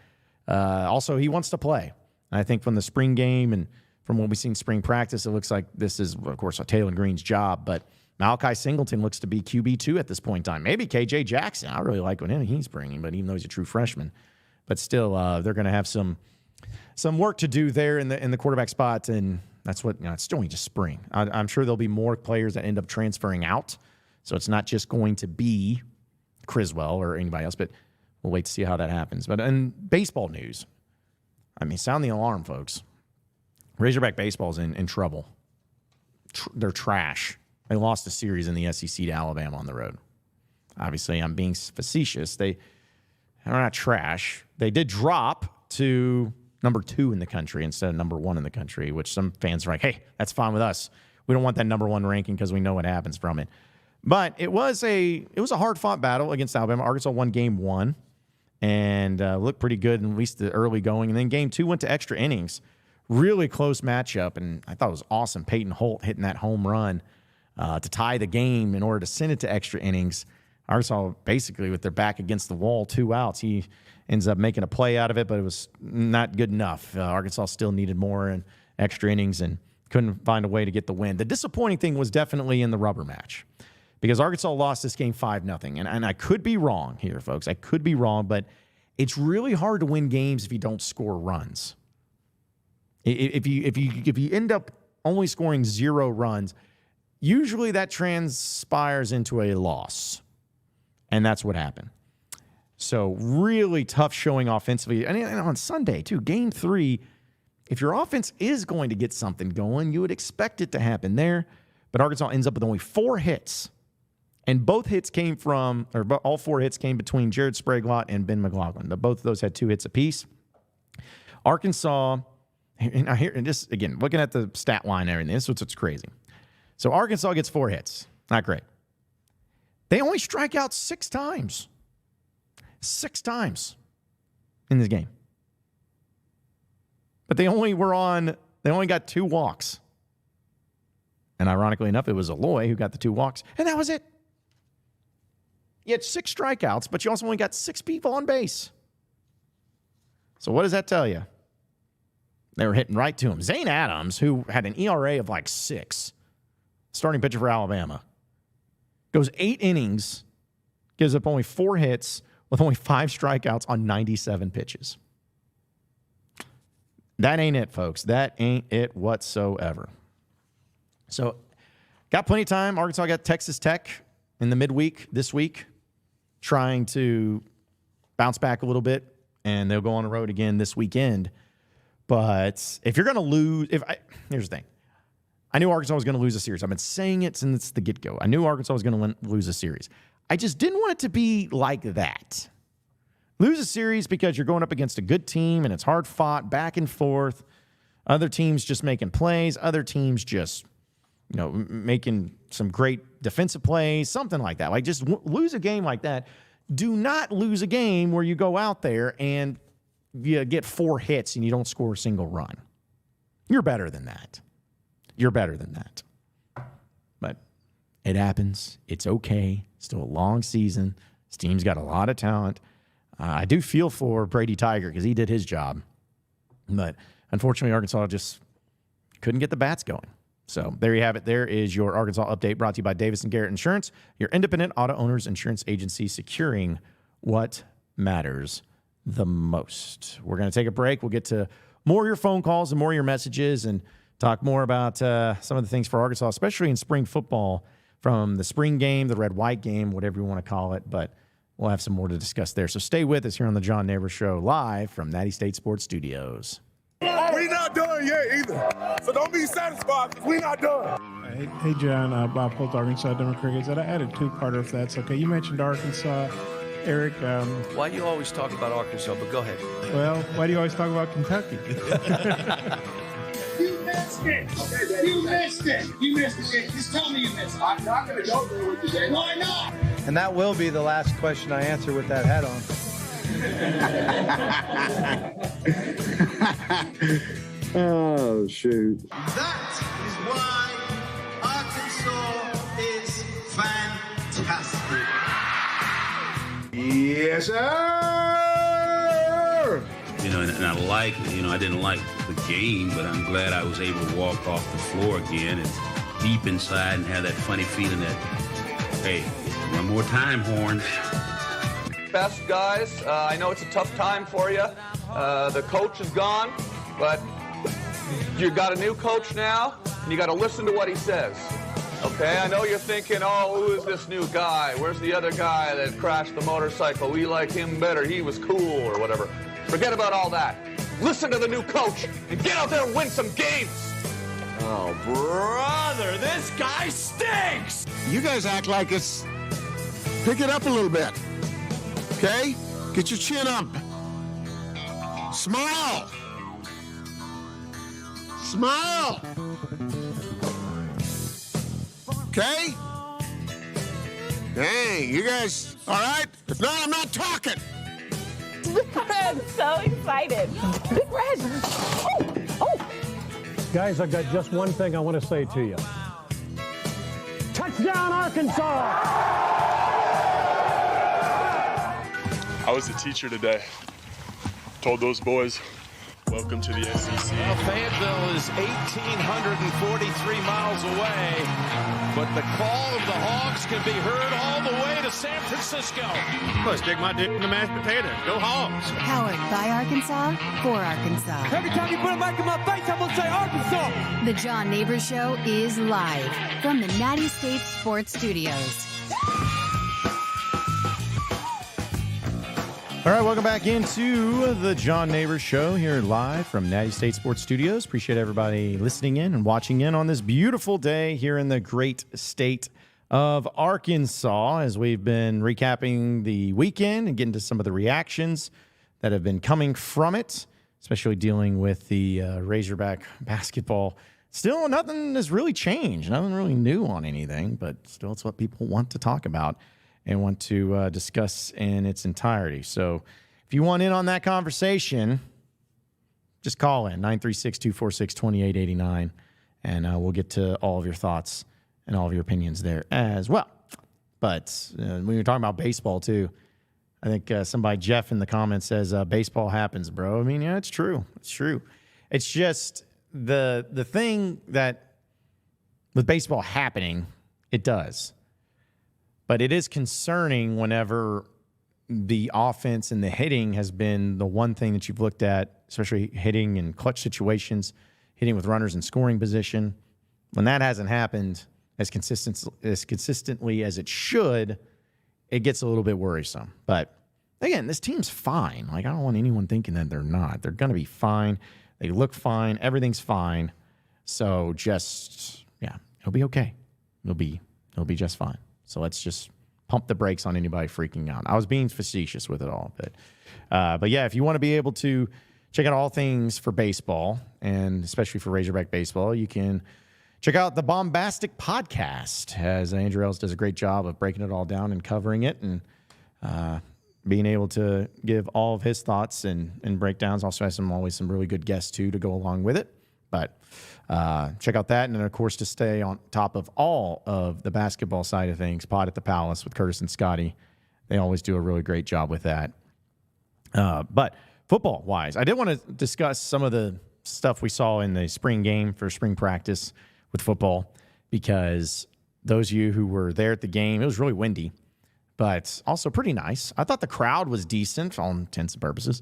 also, he wants to play. And I think from the spring game and from what we've seen spring practice, it looks like this is, of course, Taylor Green's job. But Malachi Singleton looks to be QB2 at this point in time. Maybe KJ Jackson. I really like what he's bringing, but even though he's a true freshman. But still, they're going to have some work to do there in the quarterback spot. And that's what, it's still only just spring. I'm sure there'll be more players that end up transferring out. So it's not just going to be Criswell or anybody else, but we'll wait to see how that happens. But in baseball news, sound the alarm, folks. Razorback baseball's in trouble. They're trash. They lost a series in the SEC to Alabama on the road. Obviously, I'm being facetious. They're not trash. They did drop to number 2 in the country instead of number 1 in the country, which some fans are like, hey, that's fine with us. We don't want that number 1 ranking because we know what happens from it. But it was a hard-fought battle against Alabama. Arkansas won game 1 and looked pretty good in at least the early going. And then game 2 went to extra innings. Really close matchup, and I thought it was awesome. Peyton Holt hitting that home run to tie the game in order to send it to extra innings. Arkansas basically with their back against the wall, 2 outs. He ends up making a play out of it, but it was not good enough. Arkansas still needed more in extra innings and couldn't find a way to get the win. The disappointing thing was definitely in the rubber match because Arkansas lost this game 5-0. And I could be wrong here, folks. I could be wrong, but it's really hard to win games if you don't score runs. If you end up only scoring 0 runs, usually that transpires into a loss. And that's what happened. So really tough showing offensively. And on Sunday, too, game 3, if your offense is going to get something going, you would expect it to happen there. But Arkansas ends up with only 4 hits. And all 4 hits came between Jared Spraglott and Ben McLaughlin. Both of those had 2 hits apiece. Arkansas, and this, again, looking at the stat line and everything, this is what's crazy. So Arkansas gets 4 hits. Not great. They only strike out 6 times. 6 times in this game. But they only got 2 walks. And ironically enough, it was Aloy who got the 2 walks. And that was it. You had 6 strikeouts, but you also only got 6 people on base. So what does that tell you? They were hitting right to him. Zane Adams, who had an ERA of like 6, starting pitcher for Alabama, goes 8 innings, gives up only 4 hits with only 5 strikeouts on 97 pitches. That ain't it, folks. That ain't it whatsoever. So, got plenty of time. Arkansas got Texas Tech in the midweek this week, trying to bounce back a little bit, and they'll go on the road again this weekend. But if you're going to lose, here's the thing. I knew Arkansas was going to lose a series. I've been saying it since the get-go. I knew Arkansas was going to lose a series. I just didn't want it to be like that. Lose a series because you're going up against a good team and it's hard fought, back and forth. Other teams just making plays. Other teams just, making some great defensive plays, something like that. Like just lose a game like that. Do not lose a game where you go out there and you get 4 hits and you don't score a single run. You're better than that. You're better than that. But it happens. It's okay. Still a long season. This team's got a lot of talent. I do feel for Brady Tiger because he did his job. But unfortunately, Arkansas just couldn't get the bats going. So there you have it. There is your Arkansas update brought to you by Davis & Garrett Insurance, your independent auto owners insurance agency securing what matters the most. We're going to take a break. We'll get to more of your phone calls and more of your messages and talk more about some of the things for Arkansas, especially in spring football, from the spring game, the red-white game, whatever you want to call it. But we'll have some more to discuss there. So stay with us here on the John Nabors Show, live from Natty State Sports Studios. We not done yet either. So don't be satisfied because we not done. Hey John, Bob Holt, Arkansas Democrats. I had a 2-parter if that's okay. You mentioned Arkansas. Eric. Why do you always talk about Arkansas? But go ahead. Well, why do you always talk about Kentucky? You missed it. You missed it. You missed it. Just tell me you missed it. I'm not going to go there with you today. Why not? And that will be the last question I answer with that hat on. Oh, shoot. That is why Arkansas is fantastic. Yes, sir. And I didn't like the game, but I'm glad I was able to walk off the floor again and deep inside and have that funny feeling that, hey, one more time, Horns. Best guys, I know it's a tough time for you. The coach is gone, but you got a new coach now, and you got to listen to what he says. Okay, I know you're thinking, oh, who is this new guy? Where's the other guy that crashed the motorcycle? We like him better. He was cool or whatever. Forget about all that. Listen to the new coach and get out there and win some games. Oh, brother, this guy stinks. You guys act like it's Pick it up a little bit. Okay? Get your chin up. Smile. Smile. Okay? Dang, you guys, all right? If not, I'm not talking. Big Red, so excited. Big Red. Oh. Guys, I've got just one thing I want to say to you. Touchdown, Arkansas! I was a teacher today. Told those boys, welcome to the SEC. Well, Fayetteville is 1,843 miles away, but the call of the Hogs can be heard all the way to San Francisco. Let's stick my dick in the mashed potato. Go Hogs. Powered by Arkansas, for Arkansas. Every time you put a mic in my face, I'm going to say Arkansas. The John Nabors Show is live from the Natty State Sports Studios. All right, welcome back into the John Nabors Show here live from Natty State Sports Studios. Appreciate everybody listening in and watching in on this beautiful day here in the great state of Arkansas as we've been recapping the weekend and getting to some of the reactions that have been coming from it, especially dealing with the Razorback basketball. Still, nothing has really changed. Nothing really new on anything, but still it's what people want to talk about and want to discuss in its entirety. So if you want in on that conversation, just call in 936-246-2889, and we'll get to all of your thoughts and all of your opinions there as well. But when you're talking about baseball, too, I think somebody, Jeff, in the comments says, baseball happens, bro. I mean, yeah, it's true. It's true. It's just the thing that with baseball happening, it does. But it is concerning whenever the offense and the hitting has been the one thing that you've looked at, especially hitting in clutch situations, hitting with runners in scoring position. When that hasn't happened as consistently as it should, it gets a little bit worrisome. But again, this team's fine. Like, I don't want anyone thinking that they're not. They're going to be fine. They look fine. Everything's fine. So just, yeah, it'll be okay. It'll be just fine. So let's just pump the brakes on anybody freaking out. I was being facetious with it all, but yeah, if you want to be able to check out all things for baseball, and especially for Razorback baseball, you can check out the Bombastic Podcast, as Andrew Ellis does a great job of breaking it all down and covering it and being able to give all of his thoughts and breakdowns. Also has always some really good guests, too, to go along with it. But check out that. And then, of course, to stay on top of all of the basketball side of things, Pod at the Palace with Curtis and Scotty. They always do a really great job with that. But football-wise, I did want to discuss some of the stuff we saw in the spring game for spring practice with football, because those of you who were there at the game, it was really windy, but also pretty nice. I thought the crowd was decent on intents and purposes.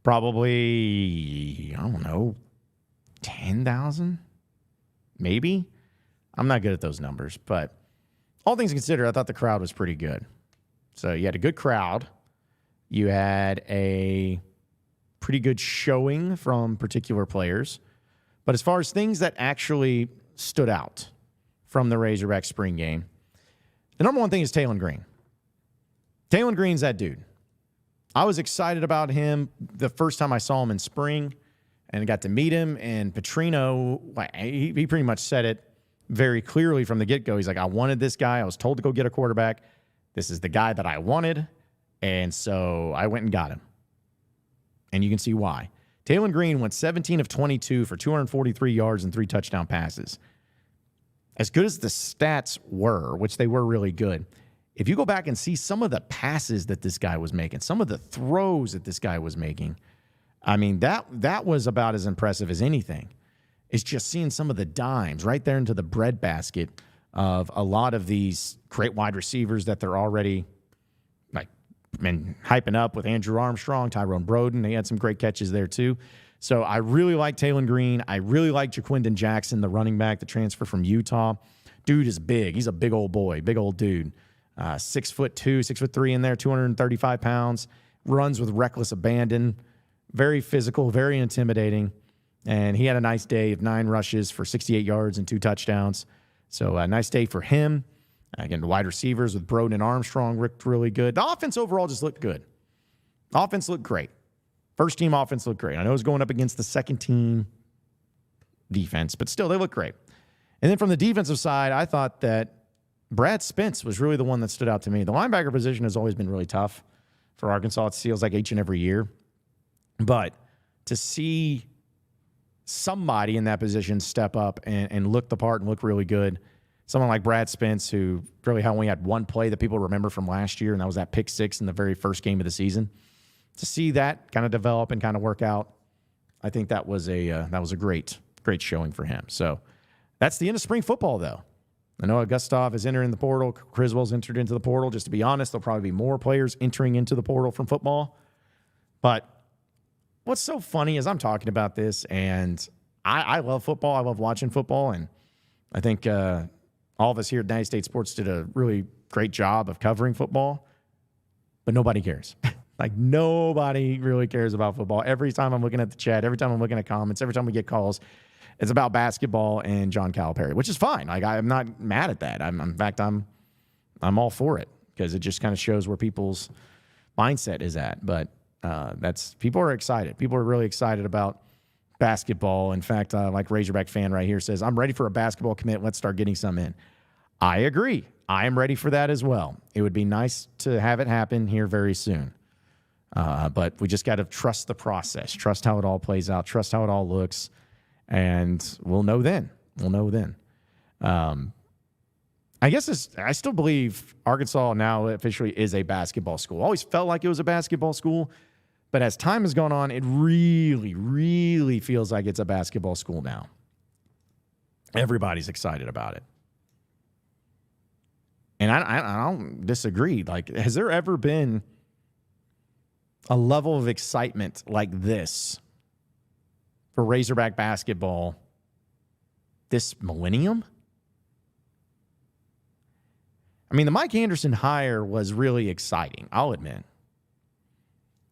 Probably, I don't know, 10,000, maybe. I'm not good at those numbers, but all things considered, I thought the crowd was pretty good. So you had a good crowd. You had a pretty good showing from particular players. But as far as things that actually stood out from the Razorback spring game, the number one thing is Talon Green. Talon Green's that dude. I was excited about him the first time I saw him in spring and got to meet him. And Petrino, he pretty much said it very clearly from the get-go. He's like, I wanted this guy. I was told to go get a quarterback. This is the guy that I wanted. And so I went and got him. And you can see why. Talon Green went 17 of 22 for 243 yards and 3 touchdown passes. As good as the stats were, which they were really good, if you go back and see some of the passes that this guy was making, some of the throws that this guy was making, I mean, that was about as impressive as anything. It's just seeing some of the dimes right there into the breadbasket of a lot of these great wide receivers that they're already like been hyping up with Andrew Armstrong, Tyrone Broden. They had some great catches there too. So I really like Talon Green. I really like Jaquindon Jackson, the running back, the transfer from Utah. Dude is big. He's a big old boy, big old dude. 6'2", 6'3" in there, 235 pounds, runs with reckless abandon, very physical, very intimidating. And he had a nice day of 9 rushes for 68 yards and 2 touchdowns. So a nice day for him. Again, the wide receivers with Broden and Armstrong looked really good. The offense overall just looked good. Offense looked great. First team offense looked great. I know it was going up against the second team defense, but still, they looked great. And then from the defensive side, I thought that Brad Spence was really the one that stood out to me. The linebacker position has always been really tough for Arkansas. It feels like each and every year. But to see somebody in that position step up and look the part and look really good, someone like Brad Spence, who really only had one play that people remember from last year, and that was that pick six in the very first game of the season. To see that kind of develop and kind of work out, I think that was a great showing for him. So that's the end of spring football, though. I know Gustav is entering the portal. Criswell's entered into the portal. Just to be honest, there'll probably be more players entering into the portal from football. But what's so funny is I'm talking about this, and I love football. I love watching football, and I think all of us here at Natty State Sports did a really great job of covering football, but nobody cares. Like, nobody really cares about football. Every time I'm looking at the chat, every time I'm looking at comments, every time we get calls, it's about basketball and John Calipari, which is fine. Like, I'm not mad at that. In fact, I'm all for it because it just kind of shows where people's mindset is at. But people are excited. People are really excited about basketball. In fact, like Razorback fan right here says, I'm ready for a basketball commit. Let's start getting some in. I agree. I am ready for that as well. It would be nice to have it happen here very soon. But we just got to trust the process, trust how it all plays out, trust how it all looks, and we'll know then. I guess I still believe Arkansas now officially is a basketball school. Always felt like it was a basketball school, but as time has gone on, it really, really feels like it's a basketball school now. Everybody's excited about it. And I don't disagree. Like, has there ever been a level of excitement like this for Razorback basketball this millennium? I mean, the Mike Anderson hire was really exciting, I'll admit.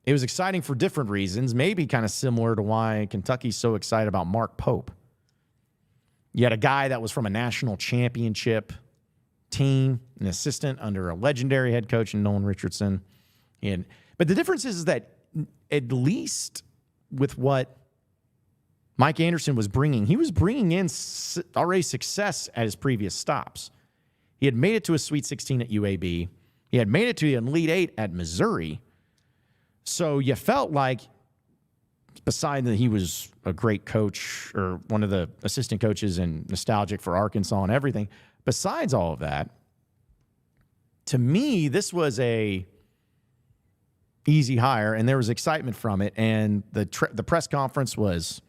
It was exciting for different reasons, maybe kind of similar to why Kentucky's so excited about Mark Pope. You had a guy that was from a national championship team, an assistant under a legendary head coach in Nolan Richardson. But the difference is that at least with what Mike Anderson was bringing, he was bringing in already success at his previous stops. He had made it to a Sweet 16 at UAB. He had made it to the Elite Eight at Missouri. So you felt like, beside that he was a great coach or one of the assistant coaches and nostalgic for Arkansas and everything, besides all of that, to me, this was a easy hire, and there was excitement from it. And the press conference was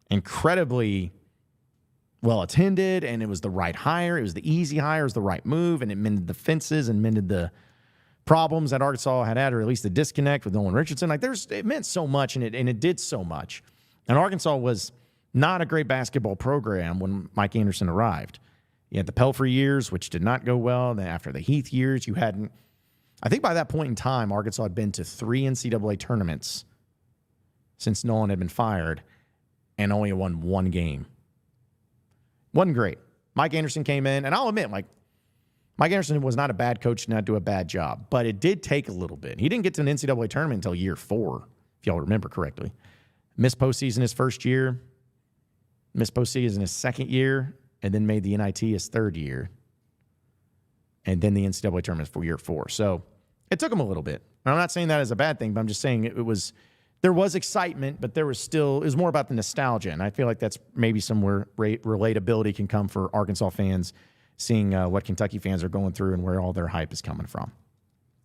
incredibly well attended, and it was the right hire. It was the easy hire. It was the right move, and it mended the fences and mended the problems that Arkansas had, or at least the disconnect with Nolan Richardson. Like, it meant so much, and it did so much. And Arkansas was not a great basketball program when Mike Anderson arrived. You had the Pelfrey years, which did not go well. Then after the Heath years, you hadn't. I think by that point in time, Arkansas had been to 3 NCAA tournaments since Nolan had been fired and only won 1 game. Wasn't great. Mike Anderson came in, and I'll admit, like, Mike Anderson was not a bad coach, did not do a bad job, but it did take a little bit. He didn't get to an NCAA tournament until year 4, if y'all remember correctly. Missed postseason his first year, missed postseason his second year, and then made the NIT his third year, and then the NCAA tournament for year 4. So it took him a little bit. And I'm not saying that as a bad thing, but I'm just saying there was excitement, but it was more about the nostalgia, and I feel like that's maybe somewhere relatability can come for Arkansas fans, seeing what Kentucky fans are going through and where all their hype is coming from.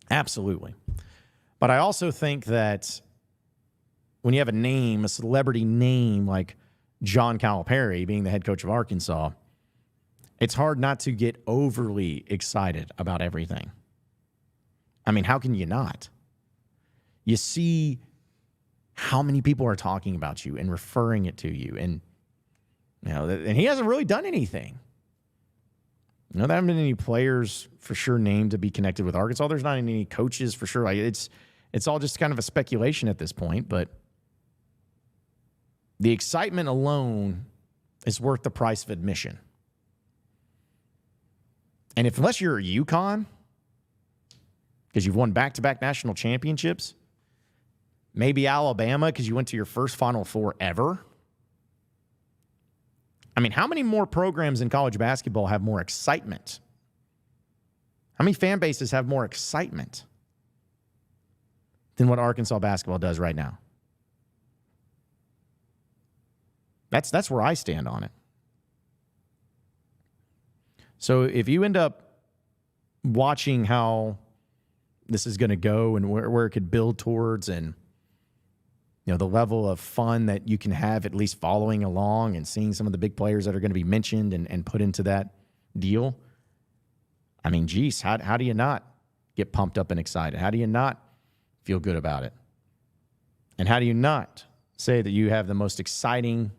Absolutely. But I also think that when you have a celebrity name like John Calipari being the head coach of Arkansas, it's hard not to get overly excited about everything. I mean, how can you not? You see how many people are talking about you and referring it to you, and and he hasn't really done anything. There haven't been any players for sure named to be connected with Arkansas. There's not any coaches for sure. Like, it's all just kind of a speculation at this point, but the excitement alone is worth the price of admission. And unless you're a UConn, because you've won back-to-back national championships, maybe Alabama because you went to your first Final Four ever. I mean, how many more programs in college basketball have more excitement? How many fan bases have more excitement than what Arkansas basketball does right now? That's where I stand on it. So if you end up watching how this is going to go and where it could build towards, and the level of fun that you can have at least following along and seeing some of the big players that are going to be mentioned and put into that deal, I mean, geez, how do you not get pumped up and excited? How do you not feel good about it? And how do you not say that you have the most exciting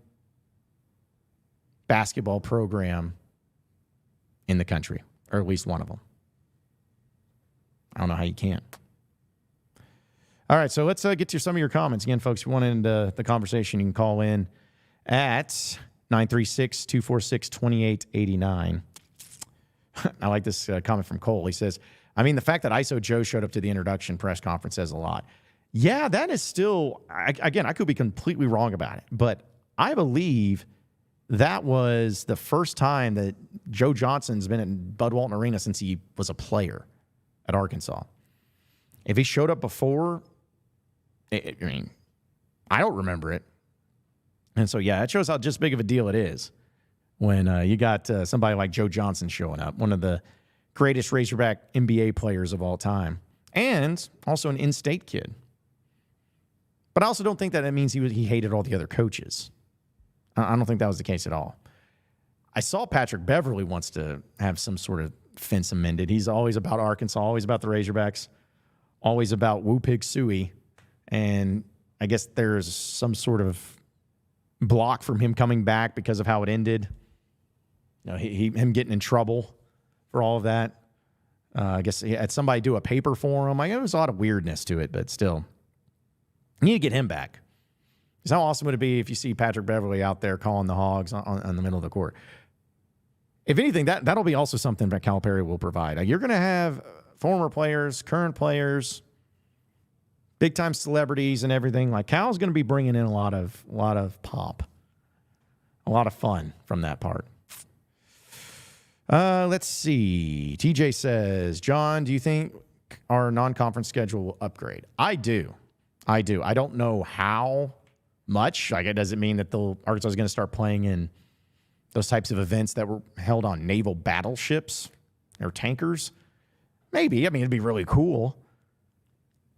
basketball program in the country, or at least one of them? I don't know how you can't. All right, so let's get to some of your comments. Again, folks, if you want into the conversation, you can call in at 936-246-2889. I like this comment from Cole. He says, I mean, the fact that ISO Joe showed up to the introduction press conference says a lot. Yeah, that is still, again, I could be completely wrong about it, but I believe that was the first time that Joe Johnson's been in Bud Walton Arena since he was a player at Arkansas. If he showed up before, I mean, I don't remember it. And so, yeah, it shows how just big of a deal it is when you got somebody like Joe Johnson showing up, one of the greatest Razorback NBA players of all time, and also an in-state kid. But I also don't think that means he hated all the other coaches. I don't think that was the case at all. I saw Patrick Beverly wants to have some sort of fence amended. He's always about Arkansas, always about the Razorbacks, always about Woo Pig Suey. And I guess there's some sort of block from him coming back because of how it ended. Him getting in trouble for all of that. I guess he had somebody do a paper for him. There was a lot of weirdness to it, but still. You need to get him back. Because how awesome would it be if you see Patrick Beverly out there calling the Hogs on the middle of the court? If anything, that'll be also something that Calipari will provide. You're going to have former players, current players, big-time celebrities and everything. Like, Cal's going to be bringing in a lot of pop, a lot of fun from that part. Let's see. TJ says, John, do you think our non-conference schedule will upgrade? I do. I don't know how much. Like, it doesn't mean that Arkansas is going to start playing in those types of events that were held on naval battleships or tankers. Maybe. I mean, it'd be really cool.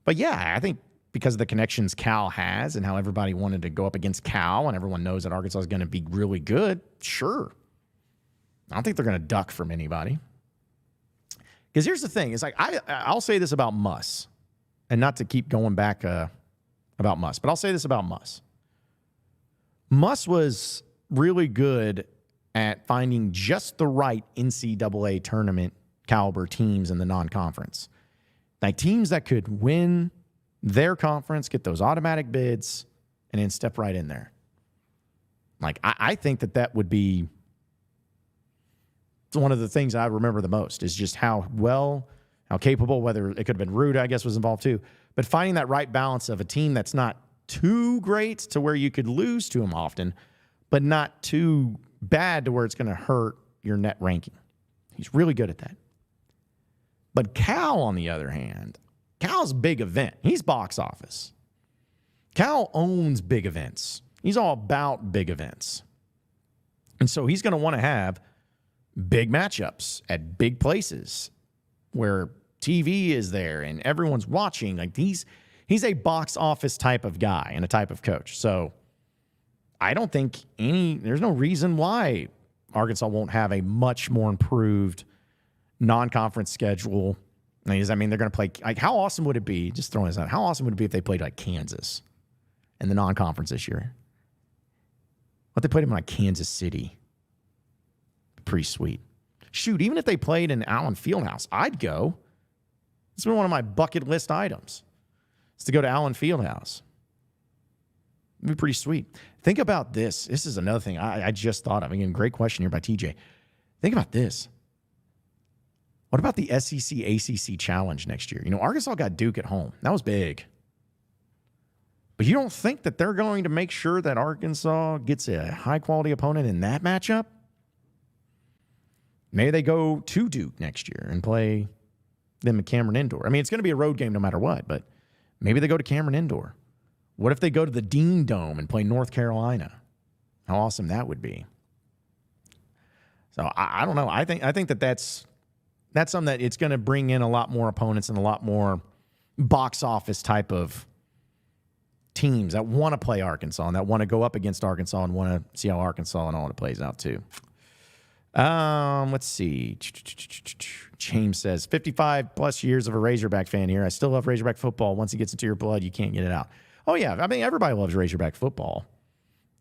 But yeah, I think because of the connections Cal has and how everybody wanted to go up against Cal and everyone knows that Arkansas is going to be really good, sure. I don't think they're going to duck from anybody. Because here's the thing. It's like, I'll say this about Muss, and not to keep going back about Muss, but I'll say this about Muss. Muss was really good at finding just the right NCAA tournament caliber teams in the non-conference. Like, teams that could win their conference, get those automatic bids, and then step right in there. Like, I think that would be one of the things I remember the most, is just how capable, whether it could have been Rude, I guess, was involved too, but finding that right balance of a team that's not too great to where you could lose to them often, but not too bad to where it's going to hurt your net ranking. He's really good at that. But Cal, on the other hand, Cal's big event. He's box office. Cal owns big events. He's all about big events. And so he's going to want to have big matchups at big places where TV is there and everyone's watching. Like, he's a box office type of guy and a type of coach. So I don't think there's no reason why Arkansas won't have a much more improved non-conference schedule. I mean, they're going to play, like, how awesome would it be, just throwing this out, how awesome would it be if they played like Kansas in the non-conference this year? What, they played them like Kansas City? Pretty sweet. Shoot, even if they played in Allen Fieldhouse, I'd go. It's been one of my bucket list items, is to go to Allen Fieldhouse. It'd be pretty sweet. Think about this. This is another thing I just thought of. Again, great question here by TJ. Think about this. What about the SEC ACC Challenge next year? Arkansas got Duke at home. That was big. But you don't think that they're going to make sure that Arkansas gets a high-quality opponent in that matchup? Maybe they go to Duke next year and play them at Cameron Indoor. I mean, it's going to be a road game no matter what, but maybe they go to Cameron Indoor. What if they go to the Dean Dome and play North Carolina? How awesome that would be. So I don't know. I think that's something that it's going to bring in a lot more opponents and a lot more box office type of teams that want to play Arkansas and that want to go up against Arkansas and want to see how Arkansas and all it plays out too. Let's see. James says 55 plus years of a Razorback fan here. I still love Razorback football. Once it gets into your blood, you can't get it out. Oh yeah. I mean, everybody loves Razorback football.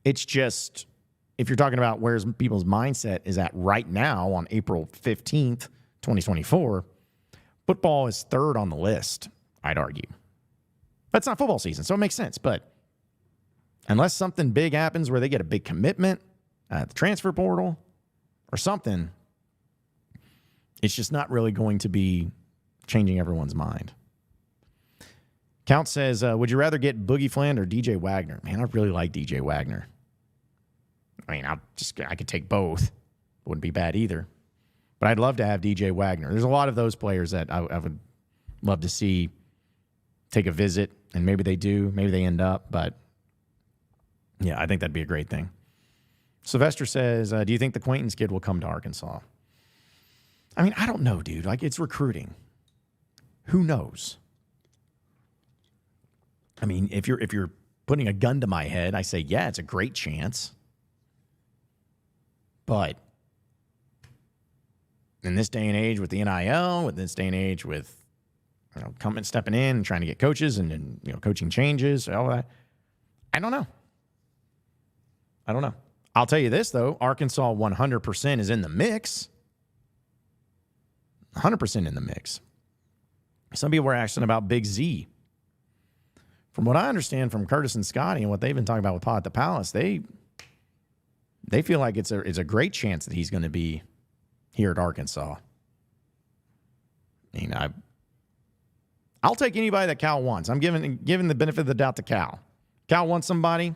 It's just, if you're talking about where people's mindset is at right now on April 15th, 2024, football is third on the list, I'd argue. That's not football season, so it makes sense. But unless something big happens where they get a big commitment at the transfer portal or something, it's just not really going to be changing everyone's mind. Count says, would you rather get Boogie Fland or DJ Wagner? Man, I really like DJ Wagner. I mean, I could take both. Wouldn't be bad either. But I'd love to have DJ Wagner. There's a lot of those players that I would love to see take a visit, and maybe they do. Maybe they end up. But, yeah, I think that'd be a great thing. Sylvester says, do you think the Quaintance kid will come to Arkansas? I mean, I don't know, dude. Like, it's recruiting. Who knows? I mean, if you're putting a gun to my head, I say, yeah, it's a great chance. But in this day and age with the NIL, with this day and age with coming stepping in and trying to get coaches and coaching changes, all that, I don't know. I'll tell you this, though. Arkansas 100% is in the mix. 100% in the mix. Some people were asking about Big Z. From what I understand from Curtis and Scotty and what they've been talking about with Pod at the Palace, they feel like it's a great chance that he's going to be here at Arkansas. I mean, I'll take anybody that Cal wants. I'm giving the benefit of the doubt to Cal. Cal wants somebody,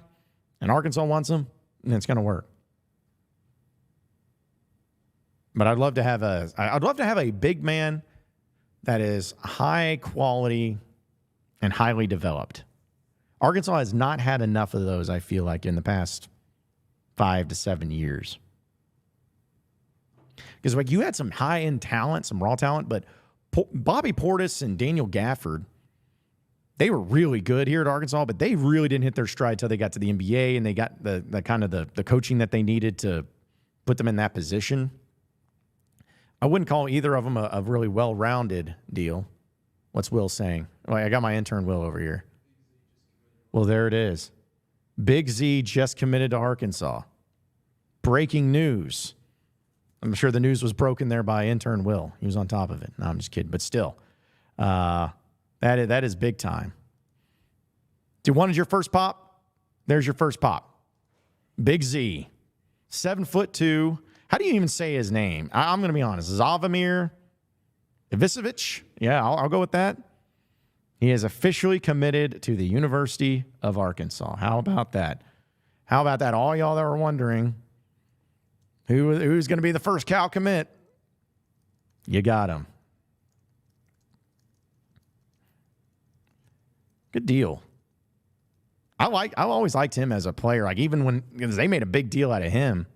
and Arkansas wants him, and it's going to work. But I'd love to have a big man that is high quality and highly developed. Arkansas has not had enough of those, I feel like, in the past 5 to 7 years. Because you had some high-end talent, some raw talent, but Bobby Portis and Daniel Gafford, they were really good here at Arkansas, but they really didn't hit their stride till they got to the NBA and they got the kind of the coaching that they needed to put them in that position. I wouldn't call either of them a really well-rounded deal. What's Will saying? Oh, I got my intern Will over here. Well, there it is. Big Z just committed to Arkansas. Breaking news. I'm sure the news was broken there by intern Will. He was on top of it. No, I'm just kidding. But still, that is big time. Do you wanted your first pop? There's your first pop. Big Z. 7'2". How do you even say his name? I'm going to be honest. Zavimir Ivicevic? Yeah, I'll go with that. He is officially committed to the University of Arkansas. How about that? How about that? All y'all that were wondering who's going to be the first Cal commit, you got him. Good deal. I always liked him as a player. Like even because they made a big deal out of him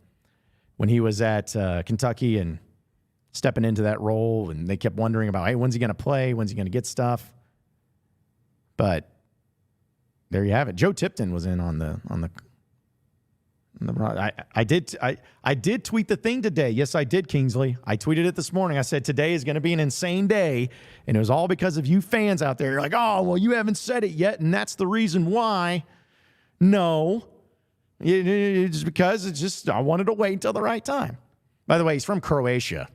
when he was at Kentucky and stepping into that role, and they kept wondering about, hey, when's he going to play? When's he going to get stuff? But there you have it. Joe Tipton was in on the. I did tweet the thing today. Yes, I did, Kingsley. I tweeted it this morning. I said today is going to be an insane day, and it was all because of you fans out there. You're like, oh, well, you haven't said it yet, and that's the reason why. No, it's because I wanted to wait until the right time. By the way, he's from Croatia.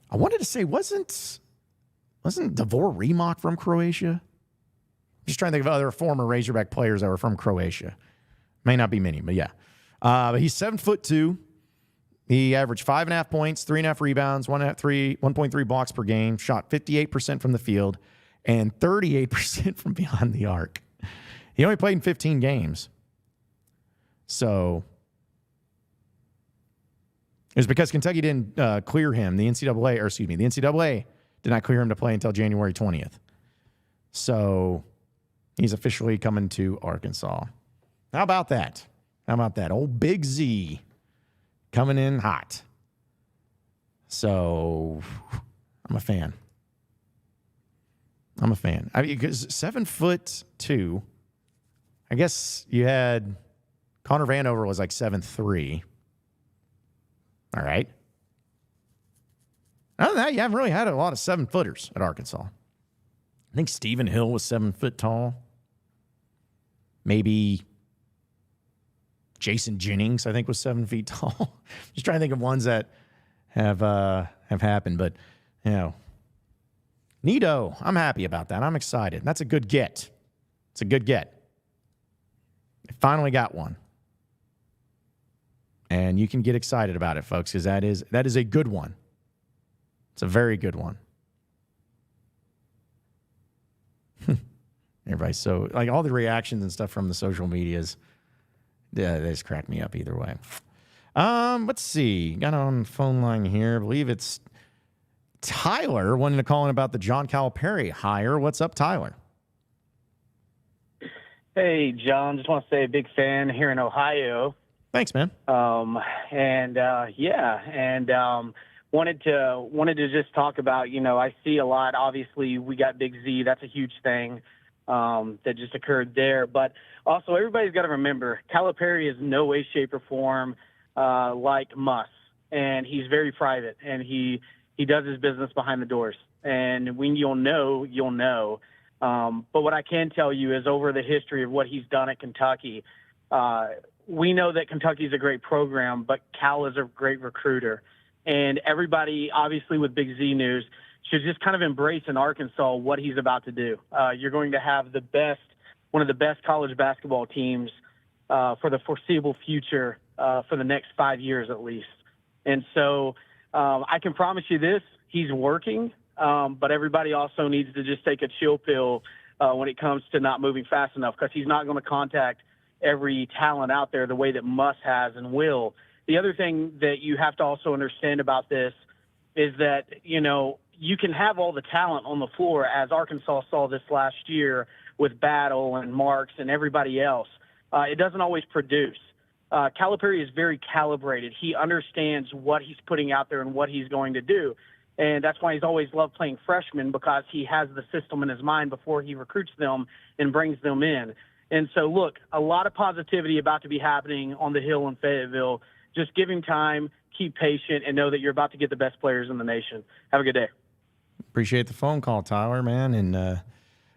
I wanted to say, wasn't Davor Rimac from Croatia? Just trying to think of other former Razorback players that were from Croatia. May not be many, but yeah. But he's 7'2", He averaged 5.5 points, 3.5 rebounds, 1.3 blocks per game, shot 58% from the field, and 38% from behind the arc. He only played in 15 games. So it was because Kentucky didn't clear him. The NCAA did not clear him to play until January 20th. So he's officially coming to Arkansas. How about that? Old Big Z coming in hot. So I'm a fan. I mean, because 7'2", I guess you had Connor Vanover was like 7'3". All right. Other than that, you haven't really had a lot of 7-footers at Arkansas. I think Stephen Hill was 7 foot tall. Maybe Jason Jennings, I think, was 7 feet tall. Just trying to think of ones that have happened, but Nito, I'm happy about that. I'm excited. That's a good get. It's a good get. I finally got one, and you can get excited about it, folks, because that is a good one. It's a very good one. Everybody's so like all the reactions and stuff from the social medias. Yeah, they just crack me up either way. Let's see. Got on the phone line here. I believe it's Tyler wanting to call in about the John Calipari hire. What's up, Tyler? Hey, John. Just want to say big fan here in Ohio. Thanks, man. Wanted to just talk about, I see a lot. Obviously, we got Big Z. That's a huge thing that just occurred there. But also, everybody's got to remember, Calipari is no way, shape, or form like Muss. And he's very private, and he does his business behind the doors. And when you'll know, you'll know. But what I can tell you is over the history of what he's done at Kentucky, we know that Kentucky's a great program, but Cal is a great recruiter. And everybody, obviously, with Big Z News, should just kind of embrace in Arkansas what he's about to do. You're going to have one of the best college basketball teams for the foreseeable future for the next 5 years at least. And so I can promise you this, he's working, but everybody also needs to just take a chill pill when it comes to not moving fast enough, because he's not going to contact every talent out there the way that Muss has and will. The other thing that you have to also understand about this is that, you can have all the talent on the floor, as Arkansas saw this last year with Battle and Marks and everybody else. It doesn't always produce. Calipari is very calibrated. He understands what he's putting out there and what he's going to do. And that's why he's always loved playing freshmen, because he has the system in his mind before he recruits them and brings them in. And so, look, a lot of positivity about to be happening on the Hill in Fayetteville. Just give him time, keep patient, and know that you're about to get the best players in the nation. Have a good day. Appreciate the phone call, Tyler, man. And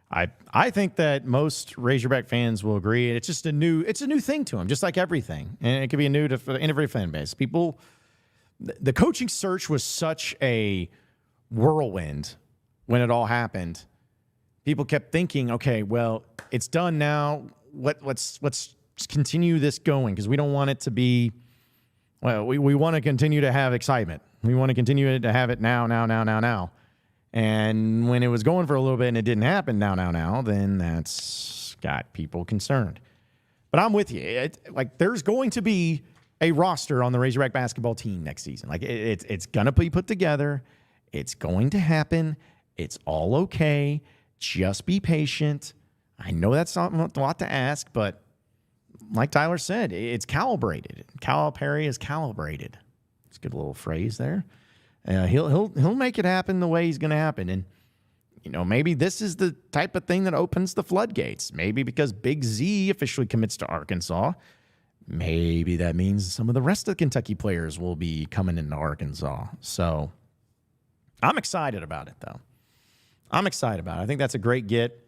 I think that most Razorback fans will agree. It's just a new thing to them, just like everything. And it could be new to every fan base. People, the coaching search was such a whirlwind when it all happened. People kept thinking, okay, well, it's done now. Let's continue this going, because we don't want it to be. Well, we want to continue to have excitement. We want to continue to have it now. And when it was going for a little bit and it didn't happen now, then that's got people concerned. But I'm with you. There's going to be a roster on the Razorback basketball team next season. It's going to be put together. It's going to happen. It's all okay. Just be patient. I know that's not a lot to ask, but like Tyler said, it's calibrated. Calipari is calibrated. It's a good little phrase there. He'll make it happen the way he's going to happen. And, maybe this is the type of thing that opens the floodgates. Maybe because Big Z officially commits to Arkansas, maybe that means some of the rest of the Kentucky players will be coming into Arkansas. So I'm excited about it, though. I think that's a great get.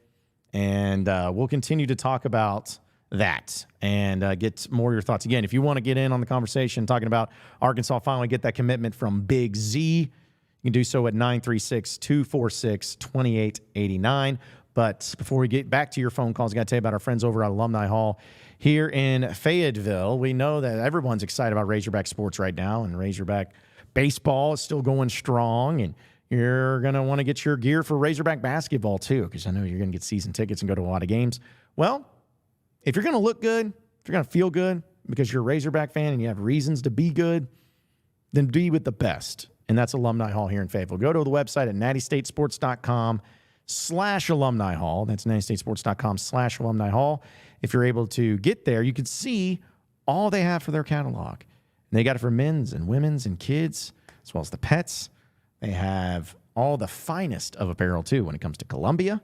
And we'll continue to talk about that and get more of your thoughts. Again, if you want to get in on the conversation talking about Arkansas finally get that commitment from Big Z, you can do so at 936-246-2889. But before we get back to your phone calls, I got to tell you about our friends over at Alumni Hall here in Fayetteville. We know that everyone's excited about Razorback sports right now, and Razorback baseball is still going strong, and you're going to want to get your gear for Razorback basketball too, because I know you're going to get season tickets and go to a lot of games. Well, if you're going to look good, if you're going to feel good because you're a Razorback fan and you have reasons to be good, then be with the best. And that's Alumni Hall here in Fayetteville. Go to the website at nattystatesports.com/Alumni Hall. That's nattystatesports.com/Alumni Hall. If you're able to get there, you can see all they have for their catalog. And they got it for men's and women's and kids, as well as the pets. They have all the finest of apparel, too, when it comes to Columbia,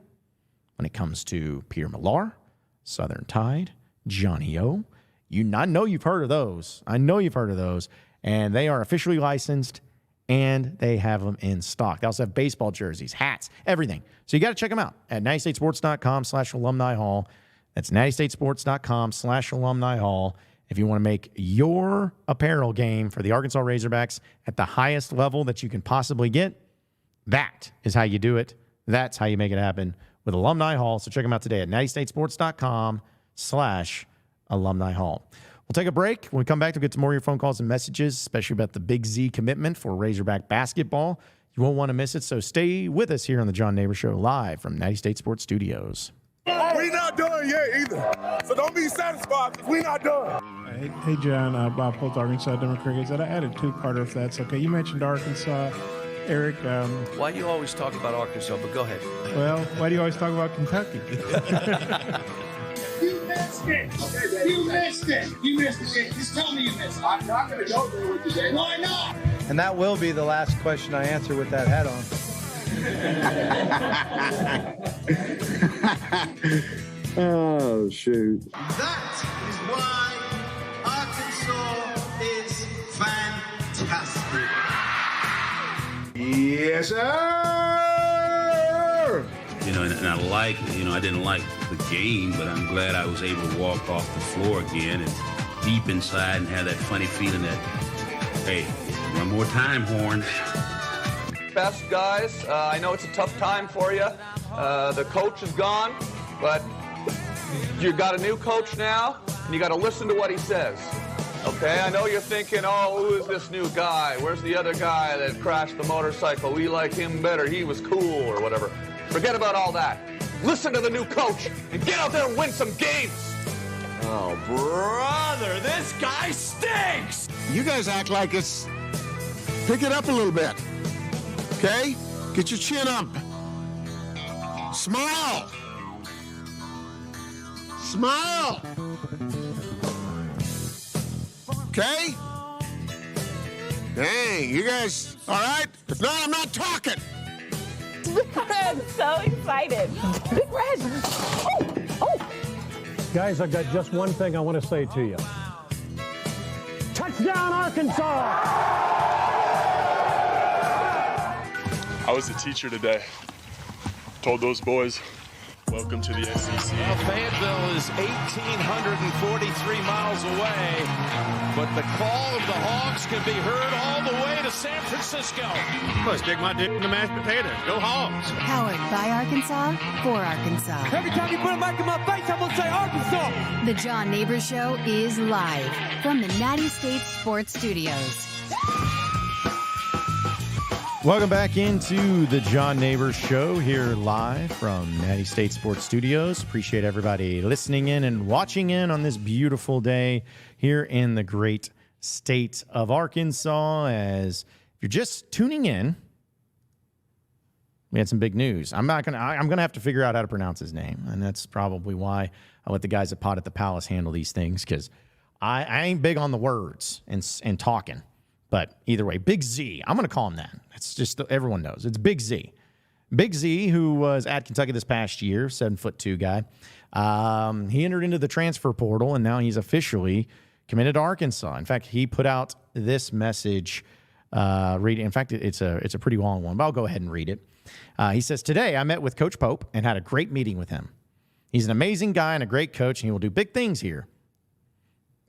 when it comes to Pierre Millar, Southern Tide, Johnny O. I know you've heard of those. And they are officially licensed, and they have them in stock. They also have baseball jerseys, hats, everything. So you got to check them out at nattystatesports.com/Alumni Hall. That's nattystatesports.com/Alumni Hall. If you want to make your apparel game for the Arkansas Razorbacks at the highest level that you can possibly get, that is how you do it. That's how you make it happen with Alumni Hall. So check them out today at nattystatesports.com/Alumni Hall. We'll take a break. When we come back, we'll get to more of your phone calls and messages, especially about the Big Z commitment for Razorback basketball. You won't want to miss it, so stay with us here on the John Nabors Show live from Natty State Sports Studios. We not done yet either. So don't be satisfied because we not done. Hey John, Bob Holt, Arkansas Democrats. I added two-parter if that's okay. You mentioned Arkansas. Eric. Why do you always talk about Arkansas? But go ahead. Well, why do you always talk about Kentucky? You missed it. You missed it. You missed it. Just tell me you missed it. I'm not going to go there with you today. Why not? And that will be the last question I answer with that hat on. Oh, shoot. That is why Arkansas is fantastic. Yes, sir. And I didn't like the game, but I'm glad I was able to walk off the floor again and deep inside and have that funny feeling that, hey, one more time, Horns. Best guys, I know it's a tough time for you. The coach is gone, but you got a new coach now, and you got to listen to what he says. Okay, I know you're thinking, oh, who is this new guy? Where's the other guy that crashed the motorcycle? We like him better. He was cool or whatever. Forget about all that. Listen to the new coach and get out there and win some games. Oh, brother, this guy stinks. You guys act like it's... Pick it up a little bit. Okay? Get your chin up. Smile. Smile. Okay? Dang, you guys all right? If not, I'm not talking. Big Red, so excited. Big Red. Oh. Guys, I've got just one thing I want to say to you. Touchdown, Arkansas! I was a teacher today. Told those boys, welcome to the SEC. Well, Fayetteville is 1,843 miles away, but the call of the Hogs can be heard all the way to San Francisco. Well, stick my dick in the mashed potatoes. Go Hogs. Powered by Arkansas, for Arkansas. Every time you put a mic in my face, I'm going to say Arkansas. The John Nabors Show is live from the Natty State Sports Studios. Welcome back into the John Nabors Show here live from Natty State Sports Studios. Appreciate everybody listening in and watching in on this beautiful day here in the great state of Arkansas. As if you're just tuning in, we had some big news. I'm gonna have to figure out how to pronounce his name, and that's probably why I let the guys at Pot at the Palace handle these things, because I ain't big on the words and talking. But either way, Big Z, I'm going to call him that. It's just, everyone knows. It's Big Z. Big Z, who was at Kentucky this past year, 7'2" guy. He entered into the transfer portal, and now he's officially committed to Arkansas. In fact, he put out this message. In fact, it's a pretty long one, but I'll go ahead and read it. He says, "Today, I met with Coach Pope and had a great meeting with him. He's an amazing guy and a great coach, and he will do big things here.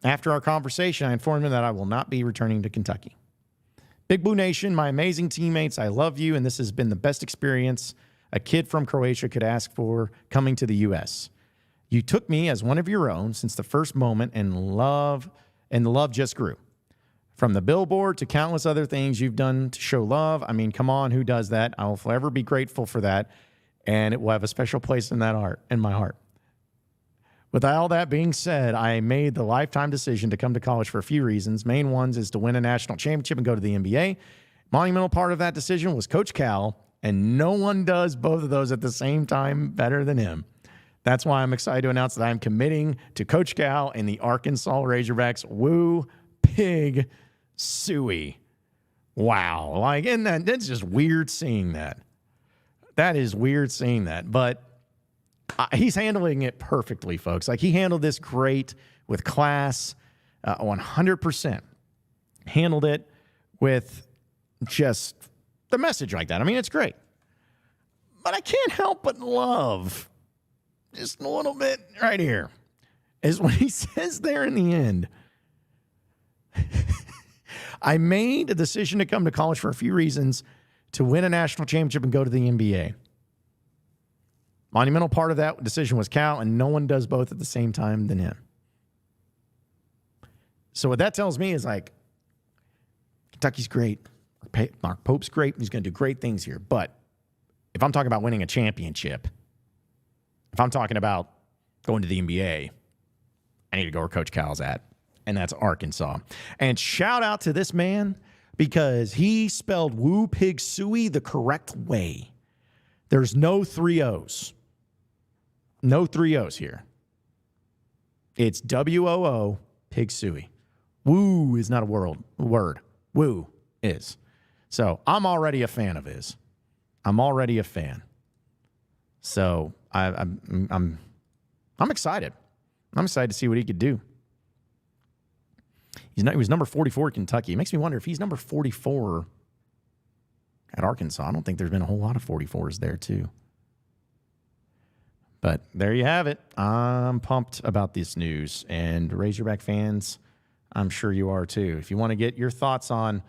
After our conversation, I informed him that I will not be returning to Kentucky. Big Blue Nation, my amazing teammates, I love you, and this has been the best experience a kid from Croatia could ask for coming to the U.S. You took me as one of your own since the first moment, and the love just grew. From the billboard to countless other things you've done to show love. I mean, come on, who does that? I will forever be grateful for that, and it will have a special place in my heart. With all that being said, I made the lifetime decision to come to college for a few reasons. Main ones is to win a national championship and go to the NBA. Monumental part of that decision was Coach Cal, and no one does both of those at the same time better than him. That's why I'm excited to announce that I'm committing to Coach Cal and the Arkansas Razorbacks. Woo pig suey. Wow. Like, and that's just weird seeing that. That is weird seeing that. But he's handling it perfectly, folks. Like, he handled this great with class, 100%. Handled it with just the message like that. I mean, it's great. But I can't help but love just a little bit right here is when he says there in the end, I made a decision to come to college for a few reasons, to win a national championship and go to the NBA. Monumental part of that decision was Cal, and no one does both at the same time than him. So what that tells me is, like, Kentucky's great. Mark Pope's great. He's going to do great things here. But if I'm talking about winning a championship, if I'm talking about going to the NBA, I need to go where Coach Cal's at, and that's Arkansas. And shout out to this man because he spelled Woo Pig Suey the correct way. There's no 3 O's. No 3 O's here. It's W-O-O, Pig Suey. Woo is not a word. Woo is. So I'm already a fan of his. I'm already a fan. So I'm excited. I'm excited to see what he could do. He was number 44 at Kentucky. It makes me wonder if he's number 44 at Arkansas. I don't think there's been a whole lot of 44s there, too. But there you have it. I'm pumped about this news. And Razorback fans, I'm sure you are, too. If you want to get your thoughts on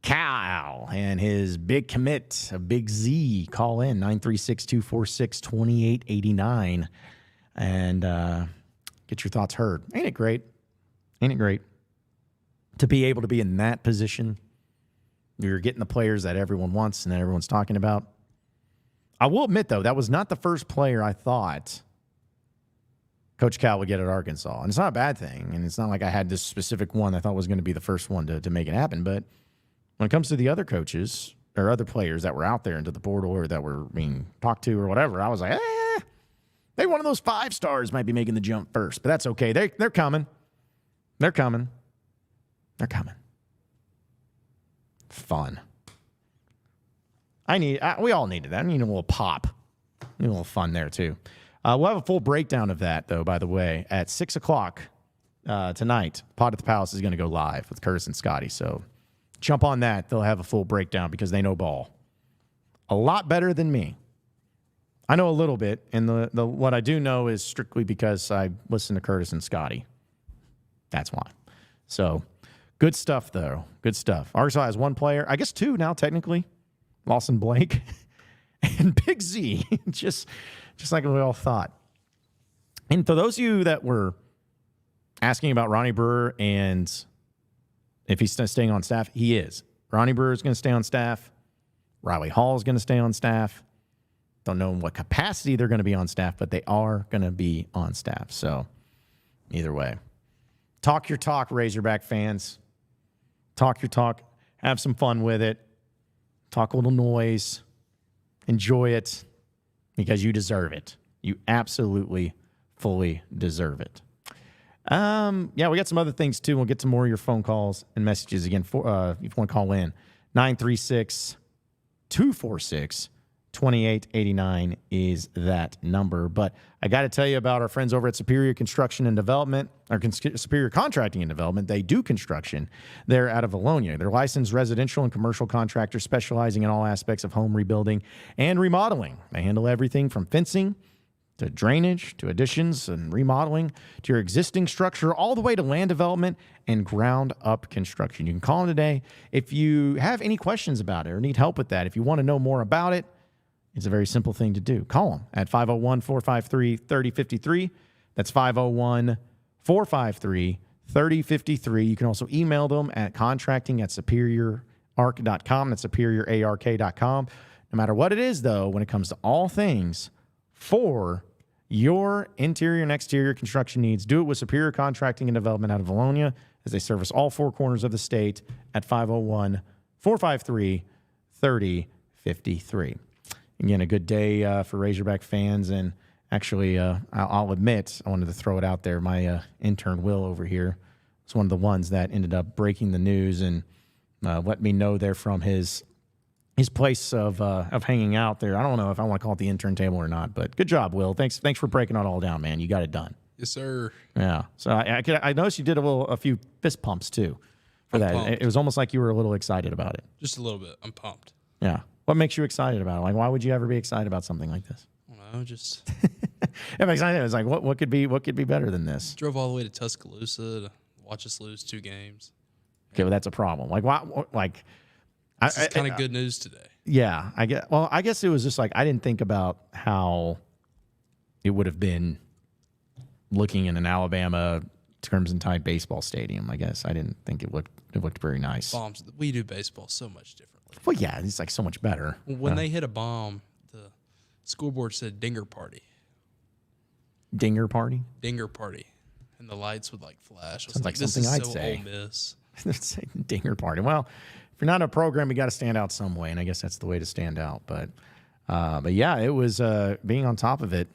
Cal and his big commit, a big Z, call in 936-246-2889 and get your thoughts heard. Ain't it great? Ain't it great to be able to be in that position? You're getting the players that everyone wants and that everyone's talking about. I will admit, though, that was not the first player I thought Coach Cal would get at Arkansas. And it's not a bad thing. And it's not like I had this specific one I thought was going to be the first one to make it happen. But when it comes to the other coaches or other players that were out there into the portal or that were being talked to or whatever, I was like, maybe one of those 5 stars might be making the jump first. But that's okay. They're coming. They're coming. They're coming. Fun. We all needed that. I need a little pop. Need a little fun there, too. We'll have a full breakdown of that, though, by the way, at 6 o'clock tonight. Pod at the Palace is going to go live with Curtis and Scotty. So jump on that. They'll have a full breakdown because they know ball a lot better than me. I know a little bit, and the what I do know is strictly because I listen to Curtis and Scotty. That's why. So good stuff, though. Good stuff. Arkansas has 1 player. I guess 2 now, technically. Lawson Blake and Big Z, just like we all thought. And for those of you that were asking about Ronnie Brewer and if he's staying on staff, he is. Ronnie Brewer is going to stay on staff. Riley Hall is going to stay on staff. Don't know in what capacity they're going to be on staff, but they are going to be on staff. So either way, talk your talk, Razorback fans. Talk your talk. Have some fun with it. Talk a little noise. Enjoy it because you deserve it. You absolutely, fully deserve it. We got some other things, too. We'll get to more of your phone calls and messages again. If you want to call in, 936-246-2889 is that number. But I got to tell you about our friends over at Superior Construction and Development, or Superior Contracting and Development. They do construction. They're out of Valonia. They're licensed residential and commercial contractors specializing in all aspects of home rebuilding and remodeling. They handle everything from fencing to drainage to additions and remodeling to your existing structure, all the way to land development and ground-up construction. You can call them today if you have any questions about it or need help with that. If you want to know more about it, It's a very simple thing to do. Call them at 501-453-3053. That's 501-453-3053. You can also email them at contracting@superiorarc.com. That's superiorark.com. No matter what it is, though, when it comes to all things for your interior and exterior construction needs, do it with Superior Contracting and Development out of Valonia, as they service all four corners of the state at 501-453-3053. Again, a good day for Razorback fans. And actually, I'll admit, I wanted to throw it out there. My intern, Will, over here, was one of the ones that ended up breaking the news and let me know there from his place of hanging out there. I don't know if I want to call it the intern table or not, but good job, Will. Thanks for breaking it all down, man. You got it done. Yes, sir. Yeah. So I noticed you did a few fist pumps too for that. Pumped. It was almost like you were a little excited about it. Just a little bit. I'm pumped. Yeah. What makes you excited about it? Like, why would you ever be excited about something like this? I don't know. Just I'm excited. It's like, what could be better than this? drove all the way to Tuscaloosa to watch us lose 2 games. Okay, well, that's a problem. Like, why? Like, It's kind of good news today. Yeah, I guess it was just like I didn't think about how it would have been looking in an Alabama Crimson Tide baseball stadium. I guess I didn't think it looked very nice. Bombs. We do baseball so much differently. Well, yeah, it's like so much better. When they hit a bomb, the scoreboard said "Dinger Party." Dinger party. Dinger Party, and the lights would like flash. Sounds like this something is I'd so say. Ole Miss. Say Dinger party. Well, if you're not in a program, you got to stand out some way, and I guess that's the way to stand out. But yeah, it was being on top of it,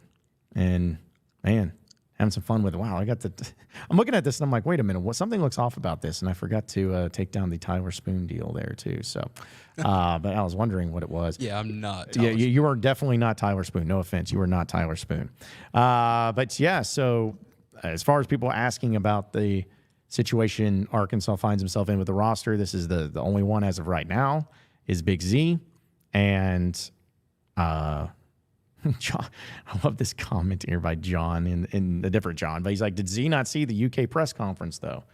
and man, having some fun with it. Wow, I'm looking at this and I'm like, wait a minute, something looks off about this, and I forgot to take down the Tyler Spoon deal there too. So, but I was wondering what it was. Yeah, I'm not. Yeah, you are definitely not Tyler Spoon. No offense, you are not Tyler Spoon. But yeah, so as far as people asking about the situation Arkansas finds himself in with the roster, this is the only one as of right now is Big Z. And John, I love this comment here by John in a different John, but he's like, did Z not see the UK press conference though?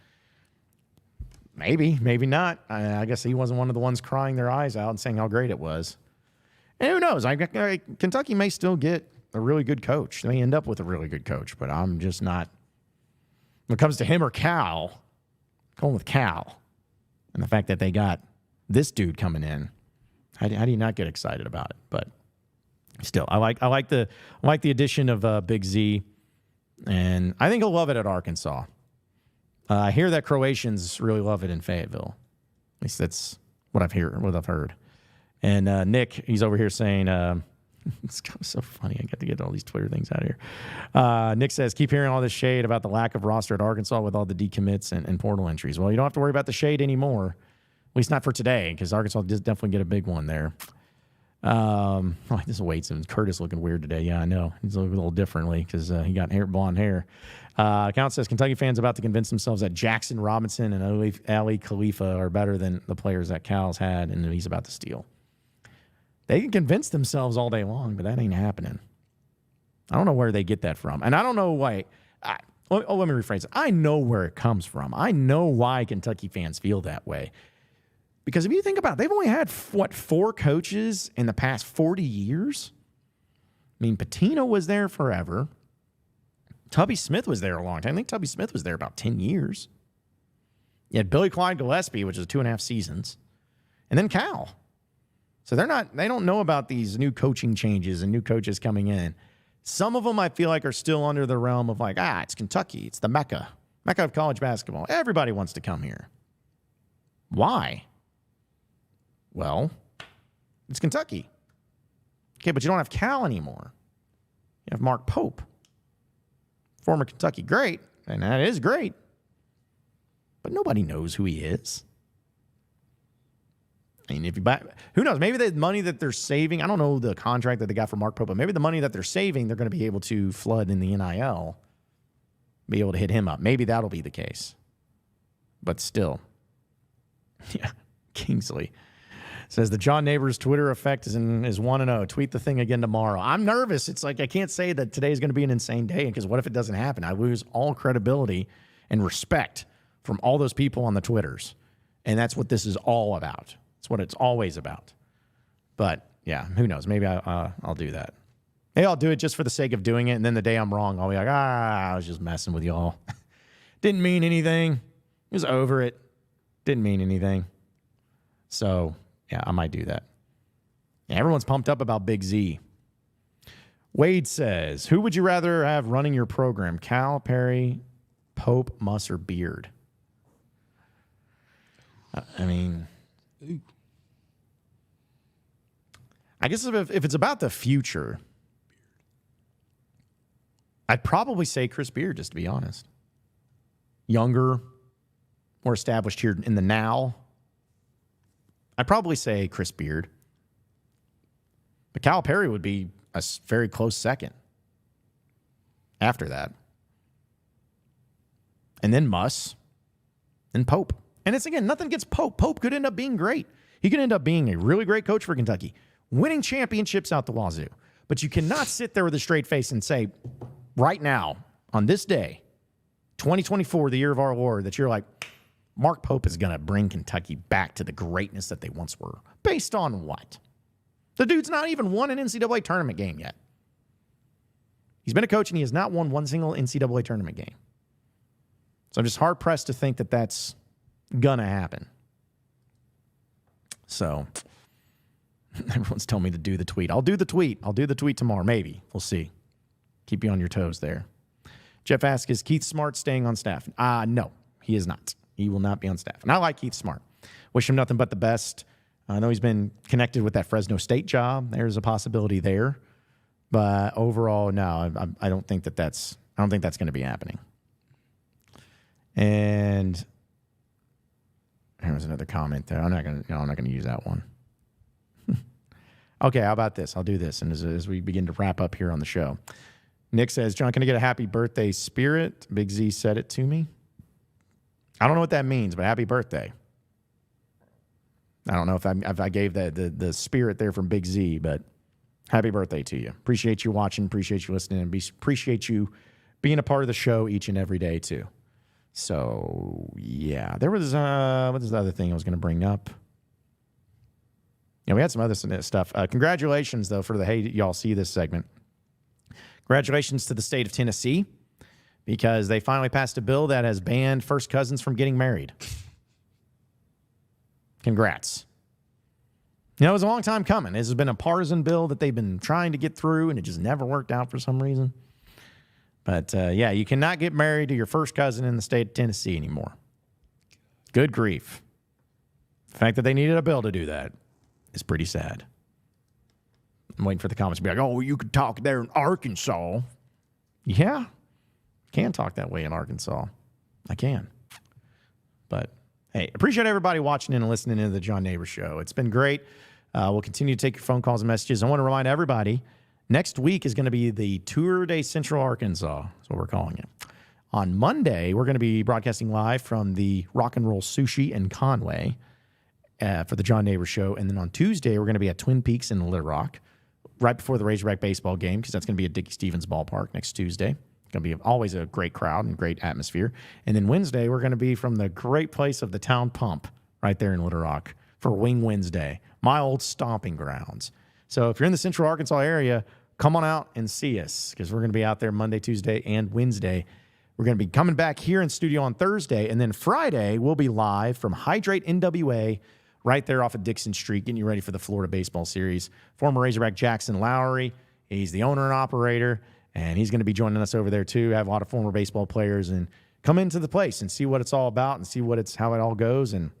Maybe not. I guess he wasn't one of the ones crying their eyes out and saying how great it was. And who knows? Kentucky may still get a really good coach. They may end up with a really good coach, but I'm just not. When it comes to him or Cal, going with Cal, and the fact that they got this dude coming in, how do you not get excited about it? But still, I like the addition of Big Z, and I think he'll love it at Arkansas. I hear that Croatians really love it in Fayetteville. At least that's what I've heard. And Nick, he's over here saying. It's so funny. I got to get all these Twitter things out of here. Nick says, keep hearing all this shade about the lack of roster at Arkansas with all the decommits and portal entries. Well, you don't have to worry about the shade anymore, at least not for today, because Arkansas does definitely get a big one there. This waits and Curtis looking weird today. Yeah, I know. He's looking a little differently because he got blonde hair. Account says, Kentucky fans about to convince themselves that Jackson Robinson and Ali Khalifa are better than the players that Cal's had and he's about to steal. They can convince themselves all day long, but that ain't happening. I don't know where they get that from. And I don't know why. Let me rephrase it. I know where it comes from. I know why Kentucky fans feel that way. Because if you think about it, they've only had, 4 coaches in the past 40 years? I mean, Pitino was there forever. Tubby Smith was there a long time. I think Tubby Smith was there about 10 years. You had Billy Clyde Gillespie, which is 2.5 seasons. And then Cal. So they don't know about these new coaching changes and new coaches coming in. Some of them I feel like are still under the realm of like, it's Kentucky. It's the Mecca of college basketball. Everybody wants to come here. Why? Well, it's Kentucky. Okay, but you don't have Cal anymore. You have Mark Pope, former Kentucky great, and that is great. But nobody knows who he is. I mean, if you buy, who knows? Maybe the money that they're saving, I don't know the contract that they got for Mark Pope, but maybe the money that they're saving, they're going to be able to flood in the NIL, be able to hit him up. Maybe that'll be the case. But still, yeah, Kingsley says the John Nabors Twitter effect is 1-0. Tweet the thing again tomorrow. I'm nervous. It's like I can't say that today is going to be an insane day because what if it doesn't happen? I lose all credibility and respect from all those people on the Twitters. And that's what this is all about. It's what it's always about. But yeah, who knows? Maybe I'll do that. Maybe I'll do it just for the sake of doing it, and then the day I'm wrong, I'll be like, I was just messing with y'all. Didn't mean anything. It was over it. Didn't mean anything. So, yeah, I might do that. Yeah, everyone's pumped up about Big Z. Wade says, who would you rather have running your program? Calipari, Pope, Muss, or Beard? I mean, I guess if it's about the future, I'd probably say Chris Beard, just to be honest. Younger, more established here in the now. I'd probably say Chris Beard. But Calipari would be a very close second after that. And then Muss and Pope. And it's, again, nothing against Pope. Pope could end up being great. He could end up being a really great coach for Kentucky, winning championships out the wazoo. But you cannot sit there with a straight face and say, right now, on this day, 2024, the year of our Lord, that you're like, Mark Pope is going to bring Kentucky back to the greatness that they once were. Based on what? The dude's not even won an NCAA tournament game yet. He's been a coach and he has not won one single NCAA tournament game. So I'm just hard-pressed to think that that's going to happen. So everyone's telling me to do the tweet. I'll do the tweet. I'll do the tweet tomorrow. Maybe. We'll see. Keep you on your toes there. Jeff asks, is Keith Smart staying on staff? No, he is not. He will not be on staff. And I like Keith Smart. Wish him nothing but the best. I know he's been connected with that Fresno State job. There's a possibility there. But overall, no, I don't think that's going to be happening. And there was another comment there. I'm not going to use that one. Okay, how about this? I'll do this. And as we begin to wrap up here on the show, Nick says, John, can I get a happy birthday spirit? Big Z said it to me. I don't know what that means, but happy birthday. I don't know if I gave the spirit there from Big Z, but happy birthday to you. Appreciate you watching, appreciate you listening, and appreciate you being a part of the show each and every day too. So, yeah. There was, what is the other thing I was going to bring up? Yeah, we had some other stuff. Congratulations, though, for the Hey Y'all See This segment. Congratulations to the state of Tennessee because they finally passed a bill that has banned first cousins from getting married. Congrats. You know, it was a long time coming. This has been a partisan bill that they've been trying to get through, and it just never worked out for some reason. But, yeah, you cannot get married to your first cousin in the state of Tennessee anymore. Good grief. The fact that they needed a bill to do that is pretty sad. I'm waiting for the comments to be like, oh, you could talk there in Arkansas. Yeah, can talk that way in Arkansas. I can. But, hey, appreciate everybody watching and listening to the John Nabors Show. It's been great. We'll continue to take your phone calls and messages. I want to remind everybody, next week is going to be the Tour de Central Arkansas. That's what we're calling it. On Monday, we're going to be broadcasting live from the Rock and Roll Sushi in Conway for the John Nabors Show. And then on Tuesday, we're going to be at Twin Peaks in Little Rock right before the Razorback baseball game because that's going to be at Dickie Stevens Ballpark next Tuesday. It's going to be always a great crowd and great atmosphere. And then Wednesday, we're going to be from the great place of the Town Pump right there in Little Rock for Wing Wednesday, my old stomping grounds. So if you're in the Central Arkansas area, come on out and see us because we're going to be out there Monday, Tuesday, and Wednesday. We're going to be coming back here in studio on Thursday. And then Friday, we'll be live from Hydrate NWA right there off of Dixon Street, getting you ready for the Florida baseball series. Former Razorback Jackson Lowry, he's the owner and operator, and he's going to be joining us over there too. Have a lot of former baseball players and come into the place and see what it's all about and see how it all goes. And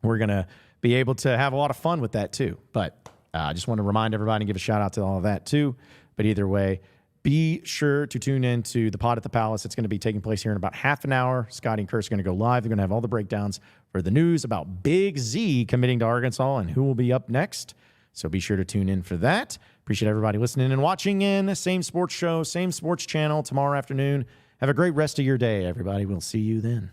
we're going to be able to have a lot of fun with that too. But I just want to remind everybody and give a shout out to all of that too. But either way, be sure to tune in to the Pod at the Palace. It's going to be taking place here in about half an hour. Scotty and Kurt are going to go live. They're going to have all the breakdowns for the news about Big Z committing to Arkansas and who will be up next. So be sure to tune in for that. Appreciate everybody listening and watching in. Same sports show, same sports channel tomorrow afternoon. Have a great rest of your day, everybody. We'll see you then.